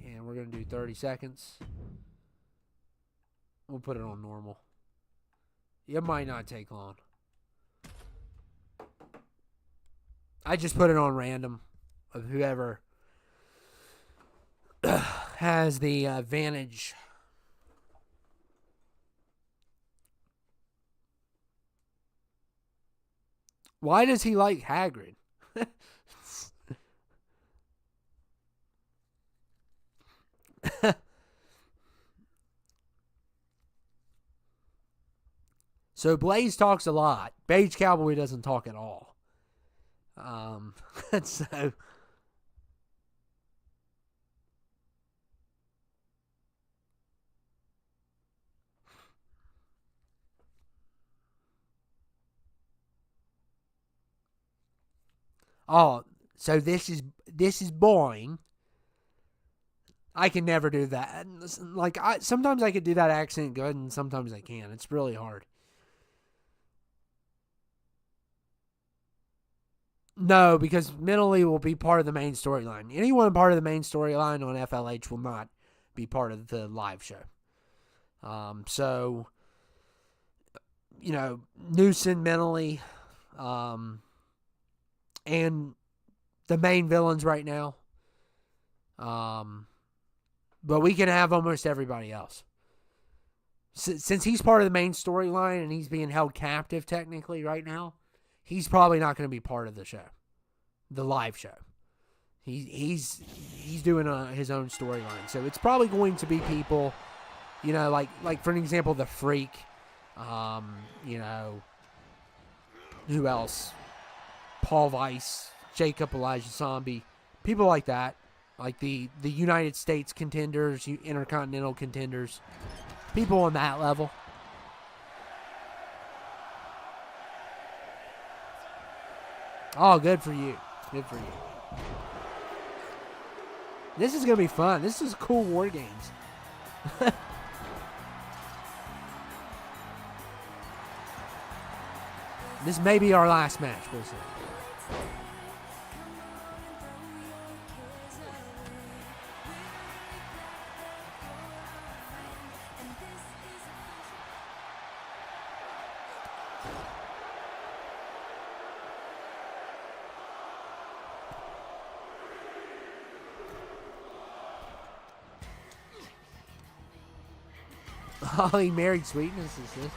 And we're going to do 30 seconds. We'll put it on normal. It might not take long. I just put it on random of whoever has the advantage. Why does he like Hagrid? So Blaze talks a lot. Beige Cowboy doesn't talk at all. So oh, so this is boring. I can never do that. Like sometimes I could do that accent good, and sometimes I can't. It's really hard. No, because mentally will be part of the main storyline. Anyone part of the main storyline on FLH will not be part of the live show. So Newson mentally, and the main villains right now. But we can have almost everybody else. Since he's part of the main storyline and he's being held captive technically right now, he's probably not going to be part of the show, the live show. He's doing his own storyline, so it's probably going to be people, like for an example, the Freak, who else? Paul Weiss, Jacob Elijah Zombie, people like that, like the United States contenders, intercontinental contenders, people on that level. Oh, good for you. Good for you. This is going to be fun. This is cool War Games. This may be our last match. We'll see. Oh, he married Sweetness' sister?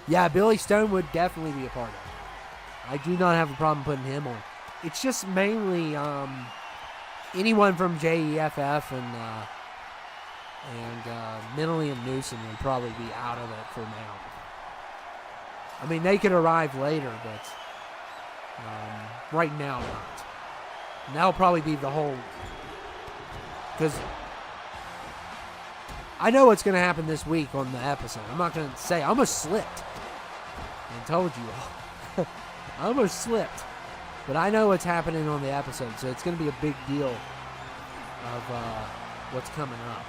Yeah, Billy Stone would definitely be a part of it. I do not have a problem putting him on. It's just mainly anyone from JEFF and Mentally and Newsom would probably be out of it for now. I mean, they could arrive later, but right now not. And that'll probably be the whole... Because... I know what's going to happen this week on the episode. I'm not going to say. I almost slipped. I told you all. I almost slipped. But I know what's happening on the episode, so it's going to be a big deal of what's coming up.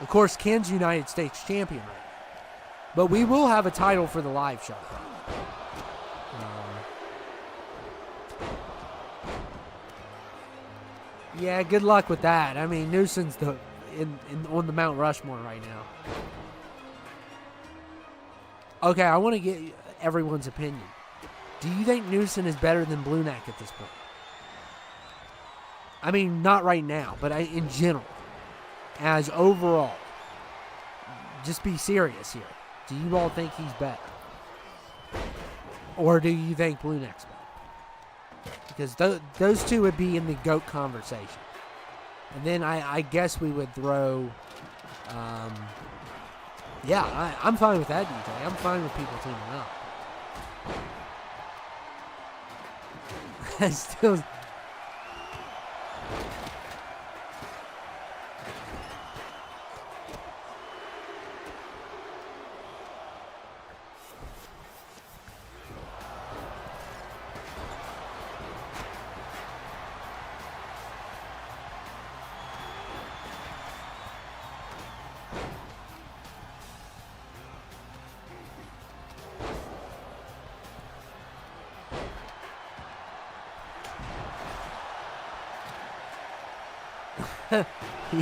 Of course, Ken's United States champion right now. But we will have a title for the live show. Yeah, good luck with that. I mean, Newson's on the Mount Rushmore right now. Okay, I want to get everyone's opinion. Do you think Newson is better than Blue Neck at this point? I mean, not right now, but in general. As overall. Just be serious here. Do you all think he's better? Or do you think Blue Neck's better? Because those two would be in the GOAT conversation. And then I guess we would throw... I'm fine with that, DJ. I'm fine with people teaming up. Still...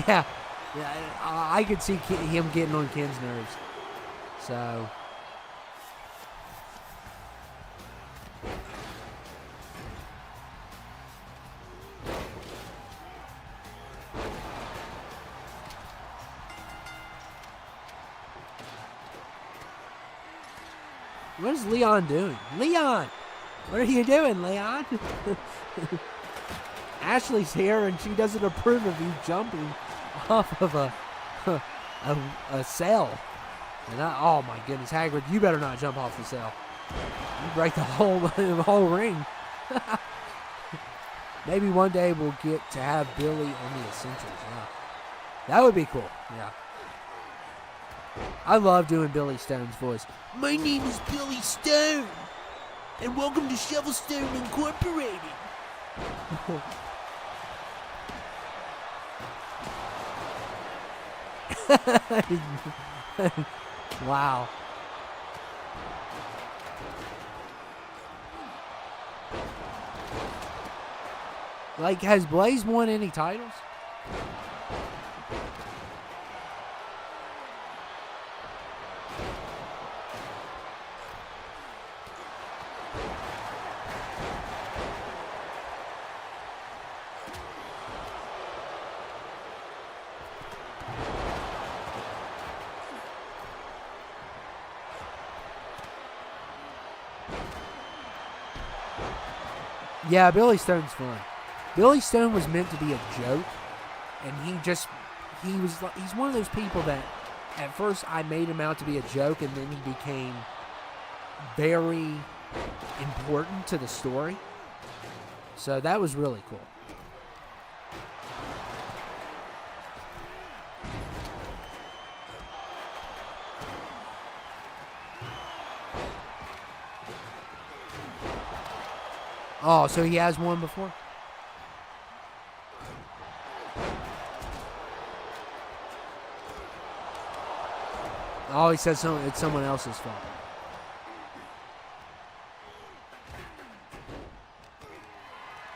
yeah, I could see him getting on Ken's nerves. So, what is Leon doing? Leon, what are you doing, Leon? Ashley's here, and she doesn't approve of you jumping off of a cell. And oh my goodness, Hagrid, you better not jump off the cell. You break the whole ring. Maybe one day we'll get to have Billy on the Essentials. Yeah. That would be cool. Yeah. I love doing Billy Stone's voice. My name is Billy Stone, and welcome to Shovelstone Incorporated. Wow. Like, has Blaze won any titles? Yeah, Billy Stone's fun. Billy Stone was meant to be a joke, and he's one of those people that at first I made him out to be a joke, and then he became very important to the story. So that was really cool. Oh, so he has won before? Oh, he says it's someone else's fault.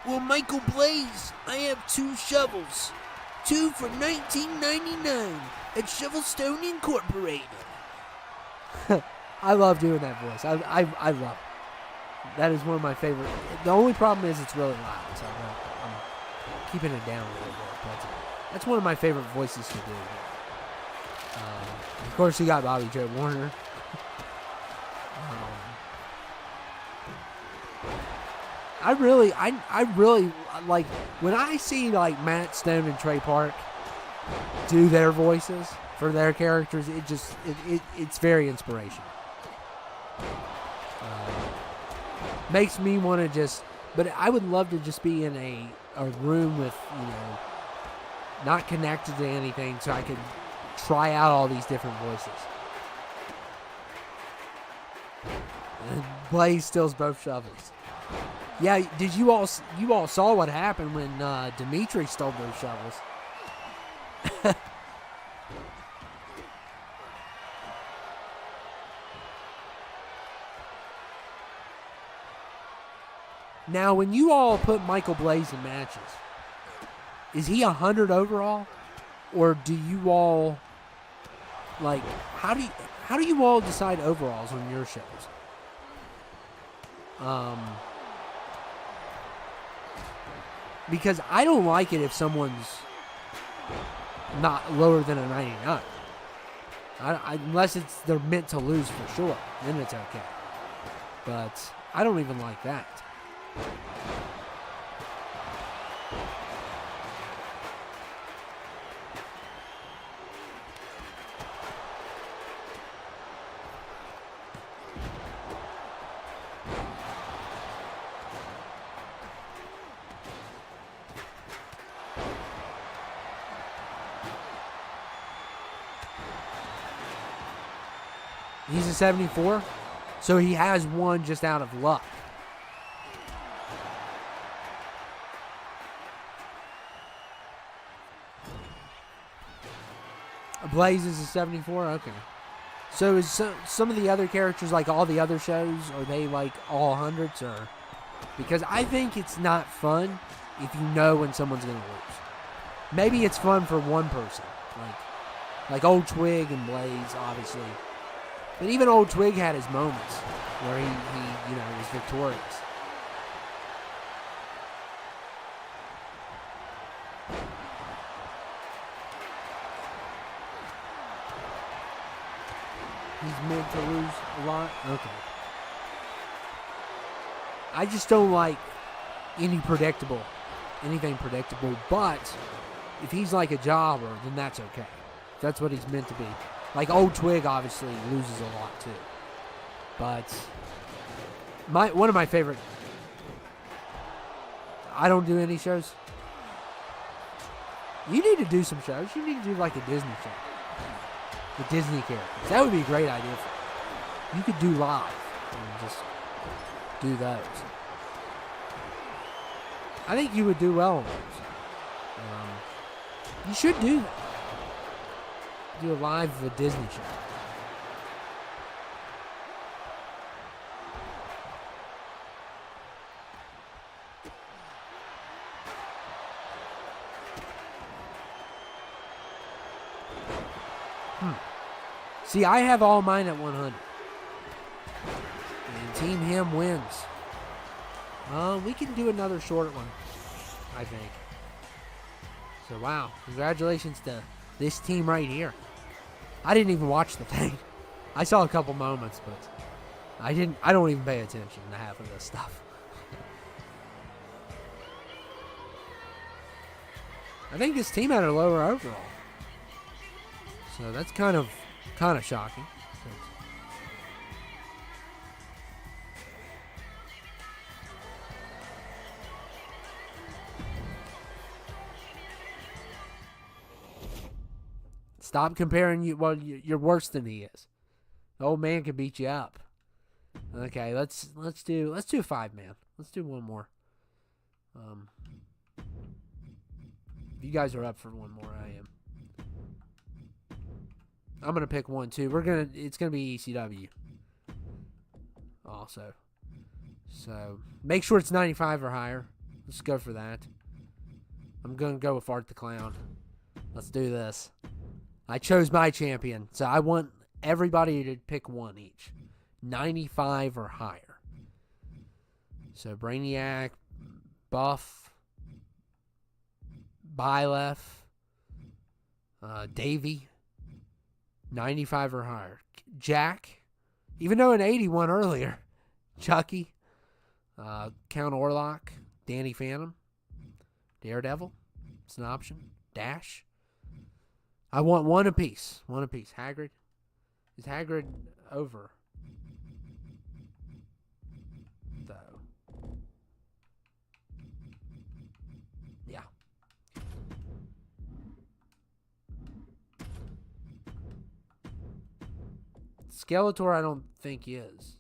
Well, Michael Blaze, I have 2 shovels. 2 for $19.99 at Shovelstone Incorporated. I love doing that voice. I love it. That is one of my favorite. The only problem is it's really loud, so I'm keeping it down a little bit. But that's one of my favorite voices to do. Of course, you got Bobby Joe Warner. I really like when I see like Matt Stone and Trey Park do their voices for their characters. It's very inspirational. Makes me want to but I would love to just be in a room with, not connected to anything, so I could try out all these different voices. And Blaze steals both shovels. Yeah, did you all saw what happened when Dimitri stole those shovels? Now, when you all put Michael Blaze in matches, is he 100 overall, or do you all how do you all decide overalls on your shows? Because I don't like it if someone's not lower than a 99. Unless they're meant to lose for sure, then it's okay. But I don't even like that. He's a 74, so he has one just out of luck. Blaze is a 74? Okay. So is some of the other characters, like all the other shows, are they like all hundreds? Or because I think it's not fun if you know when someone's going to lose. Maybe it's fun for one person, like Old Twig and Blaze, obviously. But even Old Twig had his moments where he was victorious. He's meant to lose a lot? Okay. I just don't like anything predictable. But if he's like a jobber, then that's okay. That's what he's meant to be. Like, Old Twig obviously loses a lot too. But one of my favorite... I don't do any shows. You need to do some shows. You need to do like a Disney show. The Disney characters. That would be a great idea for you. You could do live and just do those. I think you would do well on those. You should do that. Do a live Disney show. See, I have all mine at 100. And Team Him wins. We can do another short one, I think. So, wow. Congratulations to this team right here. I didn't even watch the thing. I saw a couple moments, but I don't even pay attention to half of this stuff. I think this team had a lower overall. So that's kind of shocking. Stop comparing you. Well, you're worse than he is. The old man can beat you up. Okay, let's do a 5-man. Let's do one more. If you guys are up for one more, I am. I'm gonna pick one too. It's gonna be ECW. Also, so make sure it's 95 or higher. Let's go for that. I'm gonna go with Art the Clown. Let's do this. I chose my champion, so I want everybody to pick one each. 95 or higher. So Brainiac, Buff, Byleth, Davey, 95 or higher. Jack, even though an 81 earlier. Chucky, Count Orlok, Danny Phantom, Daredevil, it's an option. Dash. I want one apiece. One apiece. Hagrid. Is Hagrid over? Though. Yeah. Skeletor, I don't think is.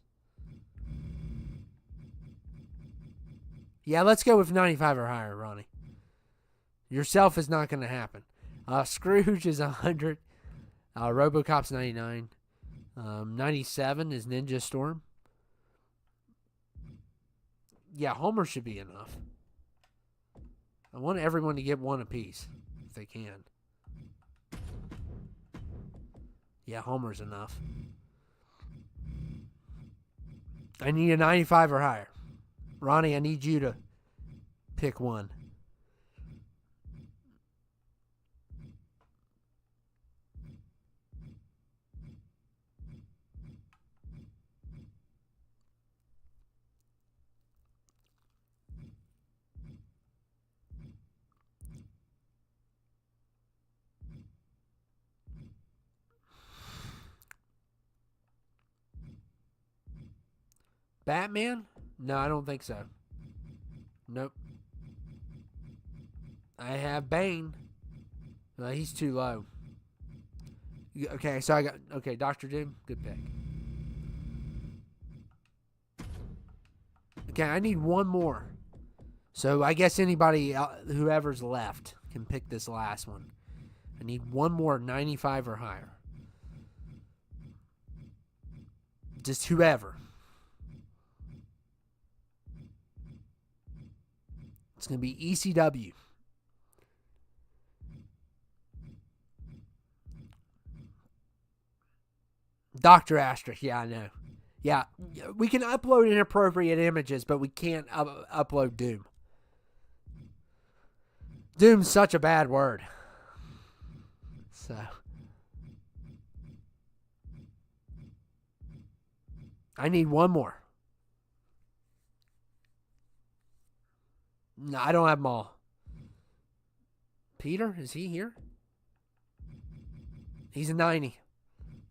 Yeah, let's go with 95 or higher, Ronnie. Yourself is not going to happen. Scrooge is 100. RoboCop's 99. 97 is Ninja Storm. Yeah, Homer should be enough. I want everyone to get one apiece, if they can. Yeah, Homer's enough. I need a 95 or higher. Ronnie, I need you to pick one. Batman? No, I don't think so. Nope. I have Bane. No, he's too low. Okay, so I got... Okay, Dr. Doom. Good pick. Okay, I need one more. So I guess anybody, whoever's left, can pick this last one. I need one more 95 or higher. Just whoever. It's going to be ECW. Dr. Asterisk, yeah, I know. Yeah, we can upload inappropriate images, but we can't upload Doom. Doom's such a bad word. So. I need one more. No, I don't have them all. Peter, is he here? He's a 90.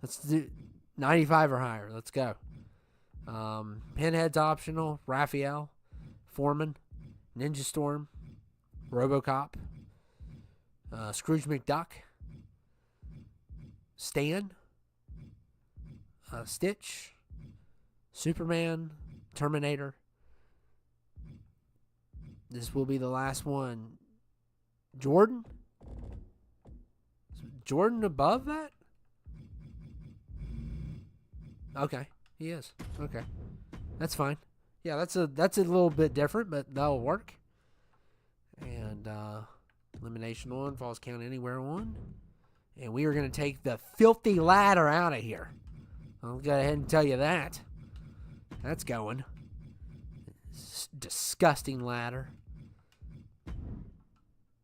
Let's do 95 or higher. Let's go. Pinhead's optional. Raphael, Foreman, Ninja Storm, RoboCop, Scrooge McDuck, Stan, Stitch, Superman, Terminator. This will be the last one. Jordan? Is Jordan above that? Okay, he is. Okay, that's fine. Yeah, that's a little bit different, but that'll work. And elimination on, falls count anywhere on. And we are going to take the filthy ladder out of here. I'll go ahead and tell you that. That's going. Disgusting ladder.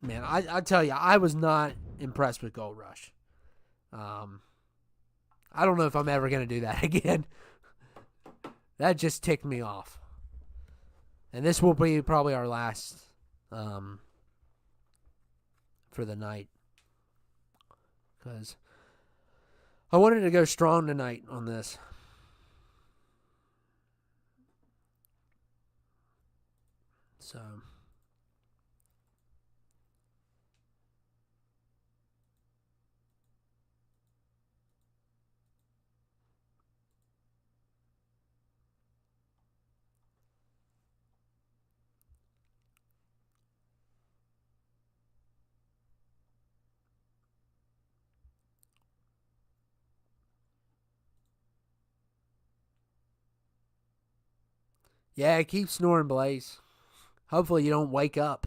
Man, I tell you, I was not impressed with Gold Rush. I don't know if I'm ever going to do that again. That just ticked me off. And this will be probably our last for the night. Because I wanted to go strong tonight on this. So... yeah, keep snoring, Blaze. Hopefully you don't wake up.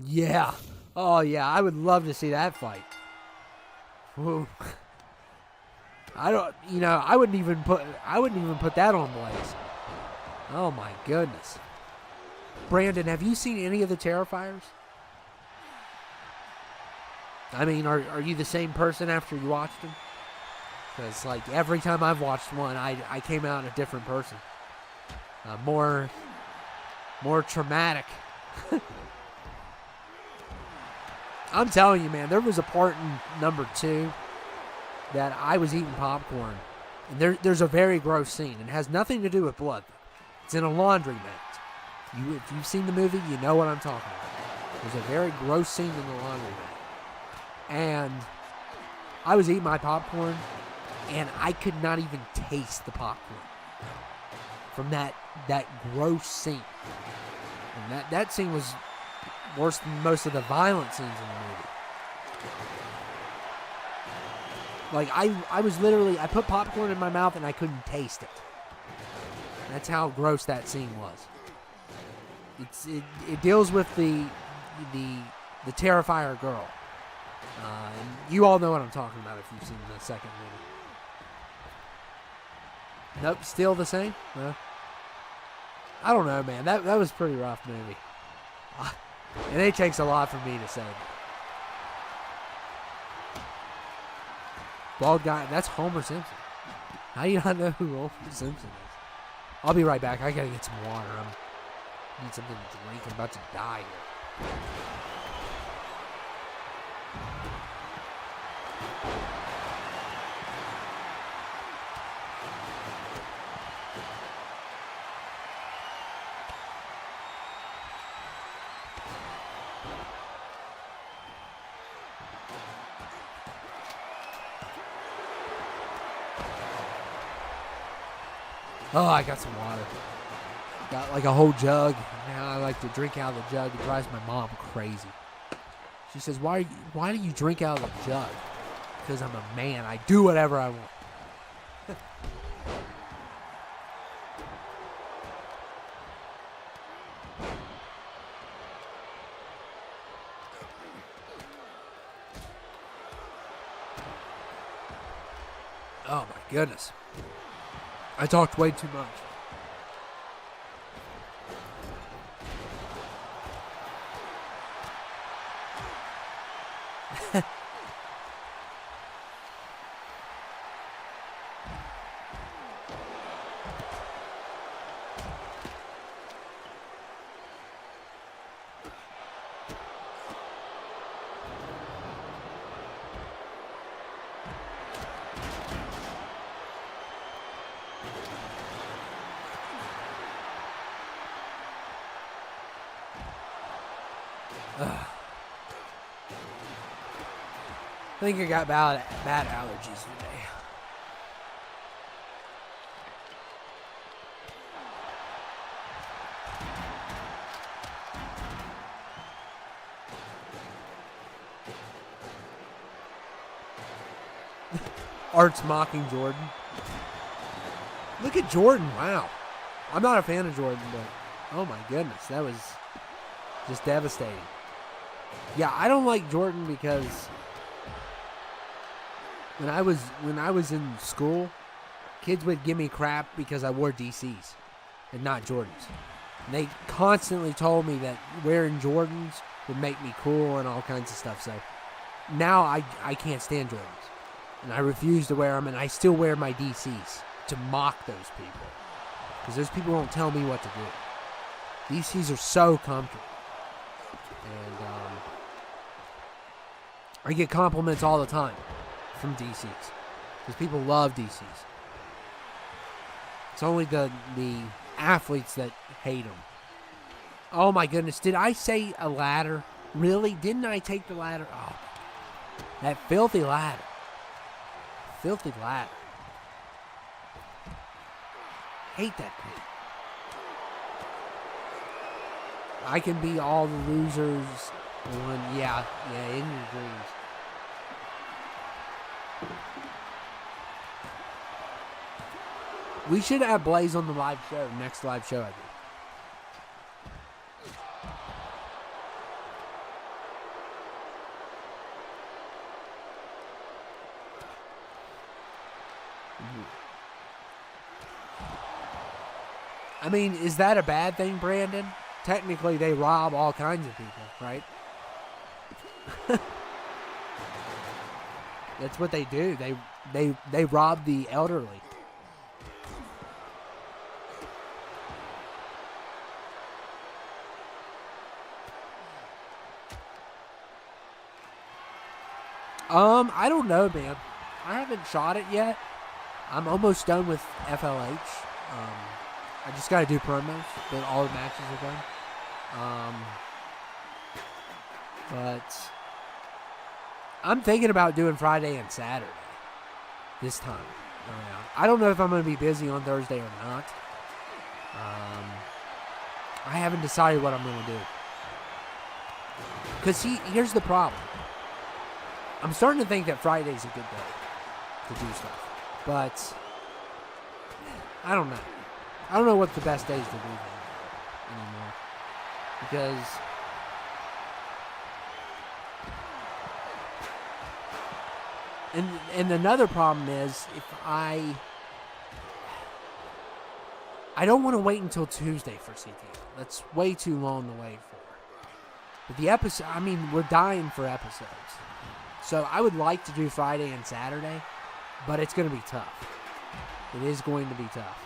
Yeah. Oh, yeah, I would love to see that fight. Woo. I wouldn't even put that on Blaze. Oh, my goodness. Brandon, have you seen any of the Terrifiers? I mean, are you the same person after you watched them? Because, like, every time I've watched one, I came out a different person. More traumatic. I'm telling you, man, there was a part in number 2 that I was eating popcorn. And there's a very gross scene. It has nothing to do with blood. It's in a laundromat. If you've seen the movie, you know what I'm talking about. There's a very gross scene in the laundromat. And I was eating my popcorn, and I could not even taste the popcorn from that gross scene. And that scene was worse than most of the violent scenes in the movie. Like, I was literally, I put popcorn in my mouth and I couldn't taste it. That's how gross that scene was. It deals with the Terrifier girl. And you all know what I'm talking about if you've seen the second movie. Nope, still the same? No. I don't know, man. That was a pretty rough movie. And it takes a lot for me to say. Bald guy, that's Homer Simpson. How do you not know who Homer Simpson is? I'll be right back. I gotta get some water. I need something to drink. I'm about to die here. Oh, I got some water. Got like a whole jug. Now I like to drink out of the jug. It drives my mom crazy. She says, why do you drink out of the jug? Because I'm a man. I do whatever I want. Oh my goodness. I talked way too much. Ugh. I think I got bad allergies today. Art's mocking Jordan. Look at Jordan. Wow. I'm not a fan of Jordan, but oh my goodness, that was just devastating. Yeah, I don't like Jordan because when I was in school, kids would give me crap because I wore DCs and not Jordans. And they constantly told me that wearing Jordans would make me cool and all kinds of stuff. So now I can't stand Jordans. And I refuse to wear them, and I still wear my DCs to mock those people. Because those people don't tell me what to do. DCs are so comfortable. And I get compliments all the time from DCs. Because people love DCs. It's only the athletes that hate them. Oh my goodness, did I say a ladder? Really? Didn't I take the ladder? Oh, that filthy ladder. Filthy ladder. Hate that thing. I can be all the losers. Yeah, in your dreams. We should have Blaze on the live show, next live show I do. I mean, is that a bad thing, Brandon? Technically, they rob all kinds of people, right? That's what they do. They rob the elderly. I don't know, man. I haven't shot it yet. I'm almost done with FLH. I just got to do promos, but all the matches are done. But I'm thinking about doing Friday and Saturday this time around. I don't know if I'm going to be busy on Thursday or not. I haven't decided what I'm going to do. Because here's the problem. I'm starting to think that Friday's a good day to do stuff. But I don't know. I don't know what the best days to do that anymore. Because and another problem is if I don't want to wait until Tuesday for CTL. That's way too long to wait for. But the episode, I mean, we're dying for episodes. So I would like to do Friday and Saturday, but it's going to be tough. It is going to be tough.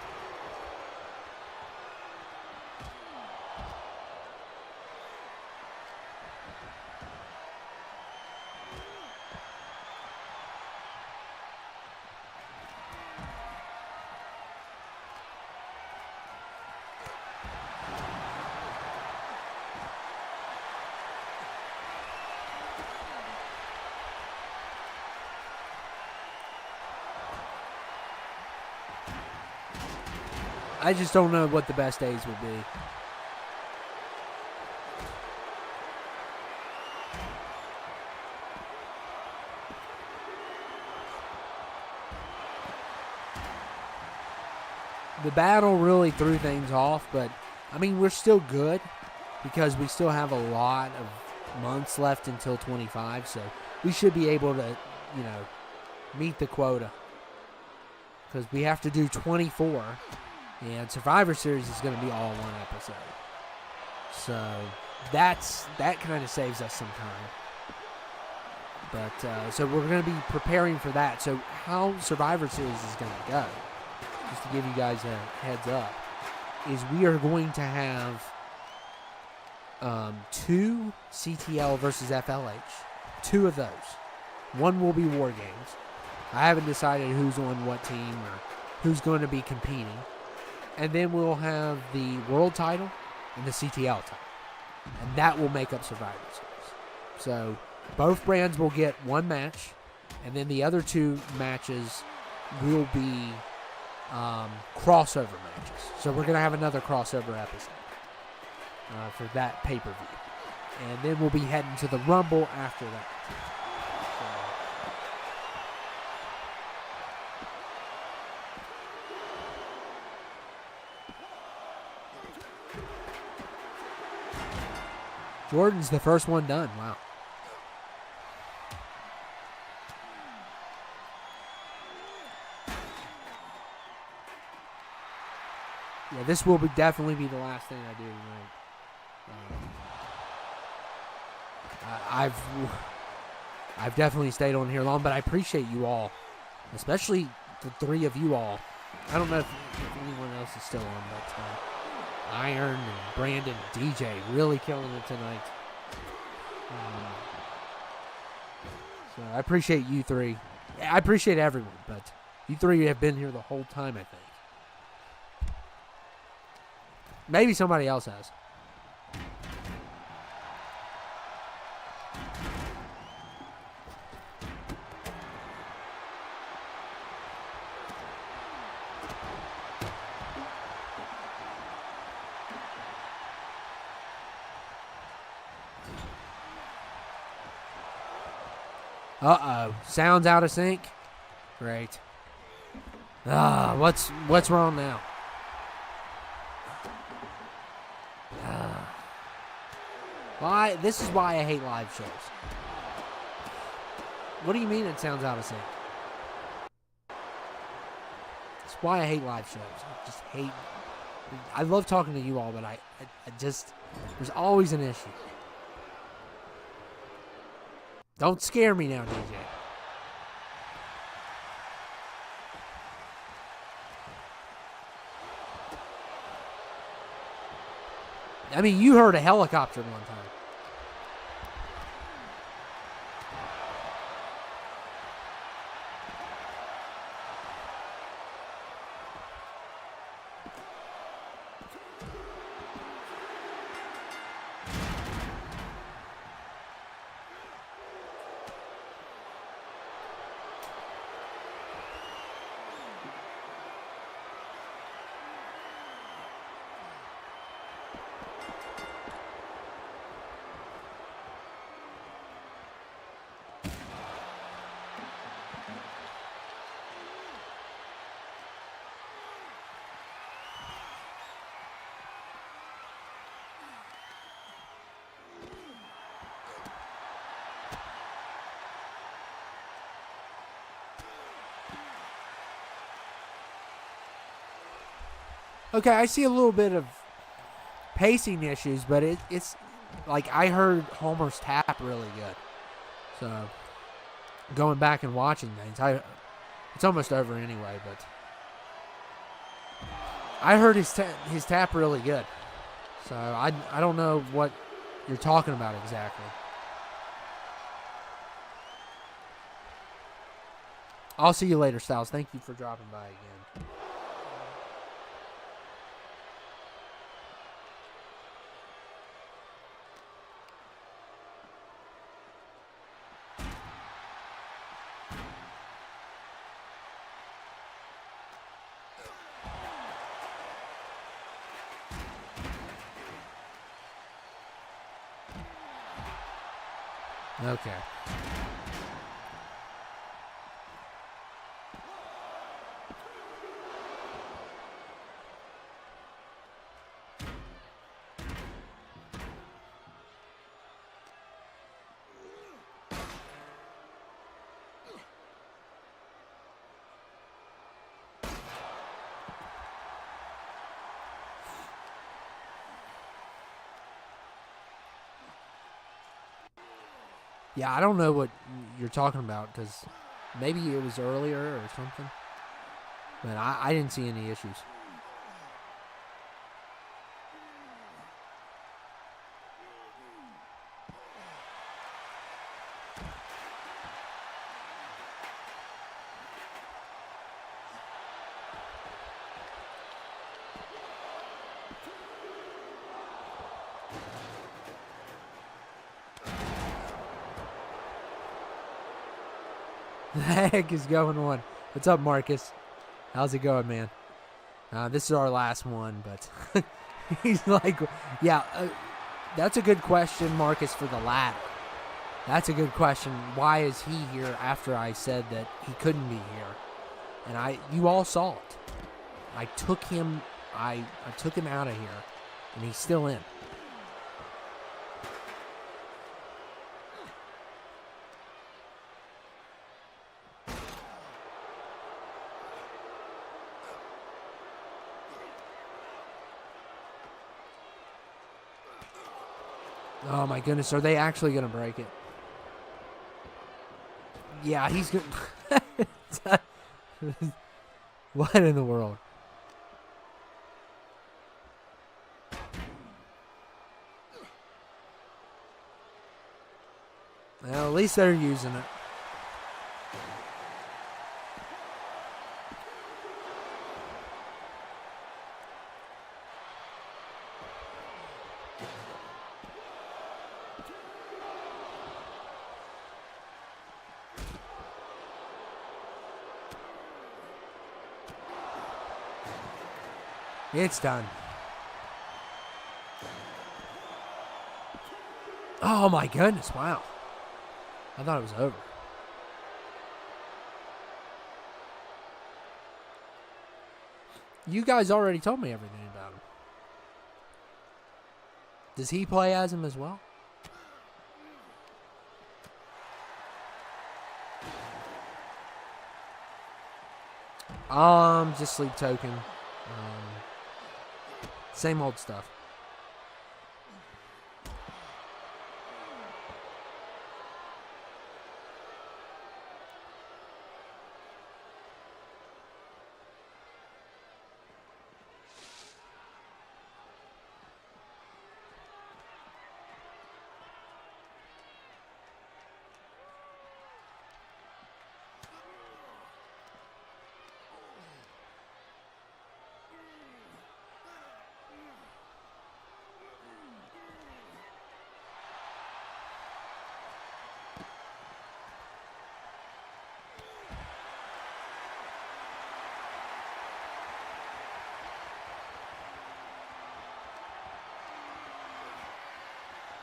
I just don't know what the best days will be. The battle really threw things off, but I mean, we're still good because we still have a lot of months left until 25, so we should be able to, meet the quota because we have to do 24. And Survivor Series is going to be all one episode. So that kind of saves us some time. But so we're going to be preparing for that. So how Survivor Series is going to go, just to give you guys a heads up, is we are going to have 2 CTL versus FLH. 2 of those. One will be War Games. I haven't decided who's on what team or who's going to be competing. And then we'll have the world title and the CTL title. and that will make up Survivor Series. So both brands will get one match, and then the other two matches will be crossover matches. So we're going to have another crossover episode for that pay-per-view. And then we'll be heading to the Rumble after that. Jordan's the first one done. Wow. Yeah, this will definitely be the last thing I do tonight. I've definitely stayed on here long, but I appreciate you all, especially the three of you all. I don't know if anyone else is still on, but Iron and Brandon, DJ, really killing it tonight. So I appreciate you three. I appreciate everyone, but you three have been here the whole time, I think. Maybe somebody else has. Uh-oh. Sounds out of sync? Great. What's wrong now? Why? This is why I hate live shows. What do you mean it sounds out of sync? It's why I hate live shows. I just hate... I love talking to you all, but I just... There's always an issue. Don't scare me now, DJ. I mean, you heard a helicopter one time. Okay, I see a little bit of pacing issues, but it's like I heard Homer's tap really good. So going back and watching things, it's almost over anyway, but I heard his tap really good. So I don't know what you're talking about exactly. I'll see you later, Styles. Thank you for dropping by again. Okay. Yeah, I don't know what you're talking about because maybe it was earlier or something. But I didn't see any issues. The heck is going on? What's up, Marcus? How's it going, man? This is our last one, but he's like, yeah, that's a good question, Marcus, for the ladder. That's a good question. Why is he here after I said that he couldn't be here? And you all saw it. I took him out of here, and he's still in. Oh my goodness, are they actually going to break it? Yeah, he's going to... What in the world? Well, at least they're using it. It's done. Oh my goodness, wow. I thought it was over. You guys already told me everything about him. Does he play as him as well? Just sleep token. Same old stuff.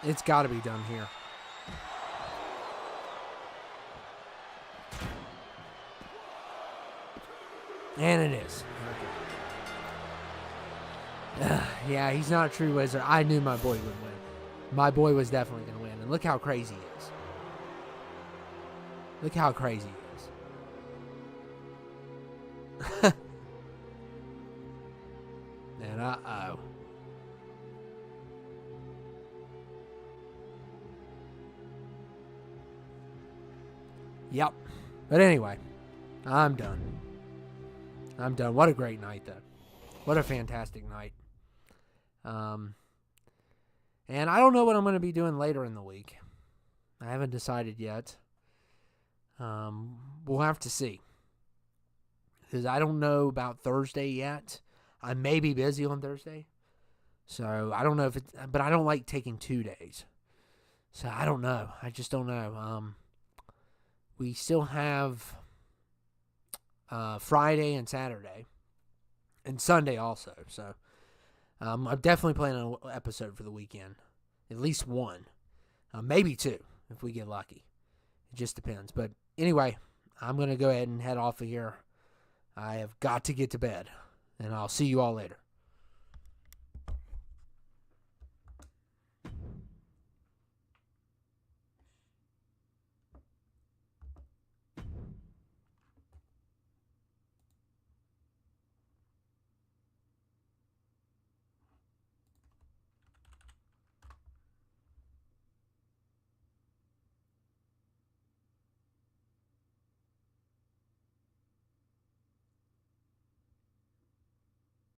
It's got to be done here. And it is. Okay. Yeah, he's not a true wizard. I knew my boy would win. My boy was definitely going to win. And look how crazy he is. Look how crazy he is. And uh-oh. Yep. But anyway, I'm done. I'm done. What a great night, though. What a fantastic night. And I don't know what I'm going to be doing later in the week. I haven't decided yet. We'll have to see. Because I don't know about Thursday yet. I may be busy on Thursday. So I don't know if it's... But I don't like taking 2 days. So I don't know. I just don't know. We still have Friday and Saturday. And Sunday also. So I'm definitely planning an episode for the weekend. At least one. Maybe 2 if we get lucky. It just depends. But anyway, I'm going to go ahead and head off of here. I have got to get to bed. And I'll see you all later.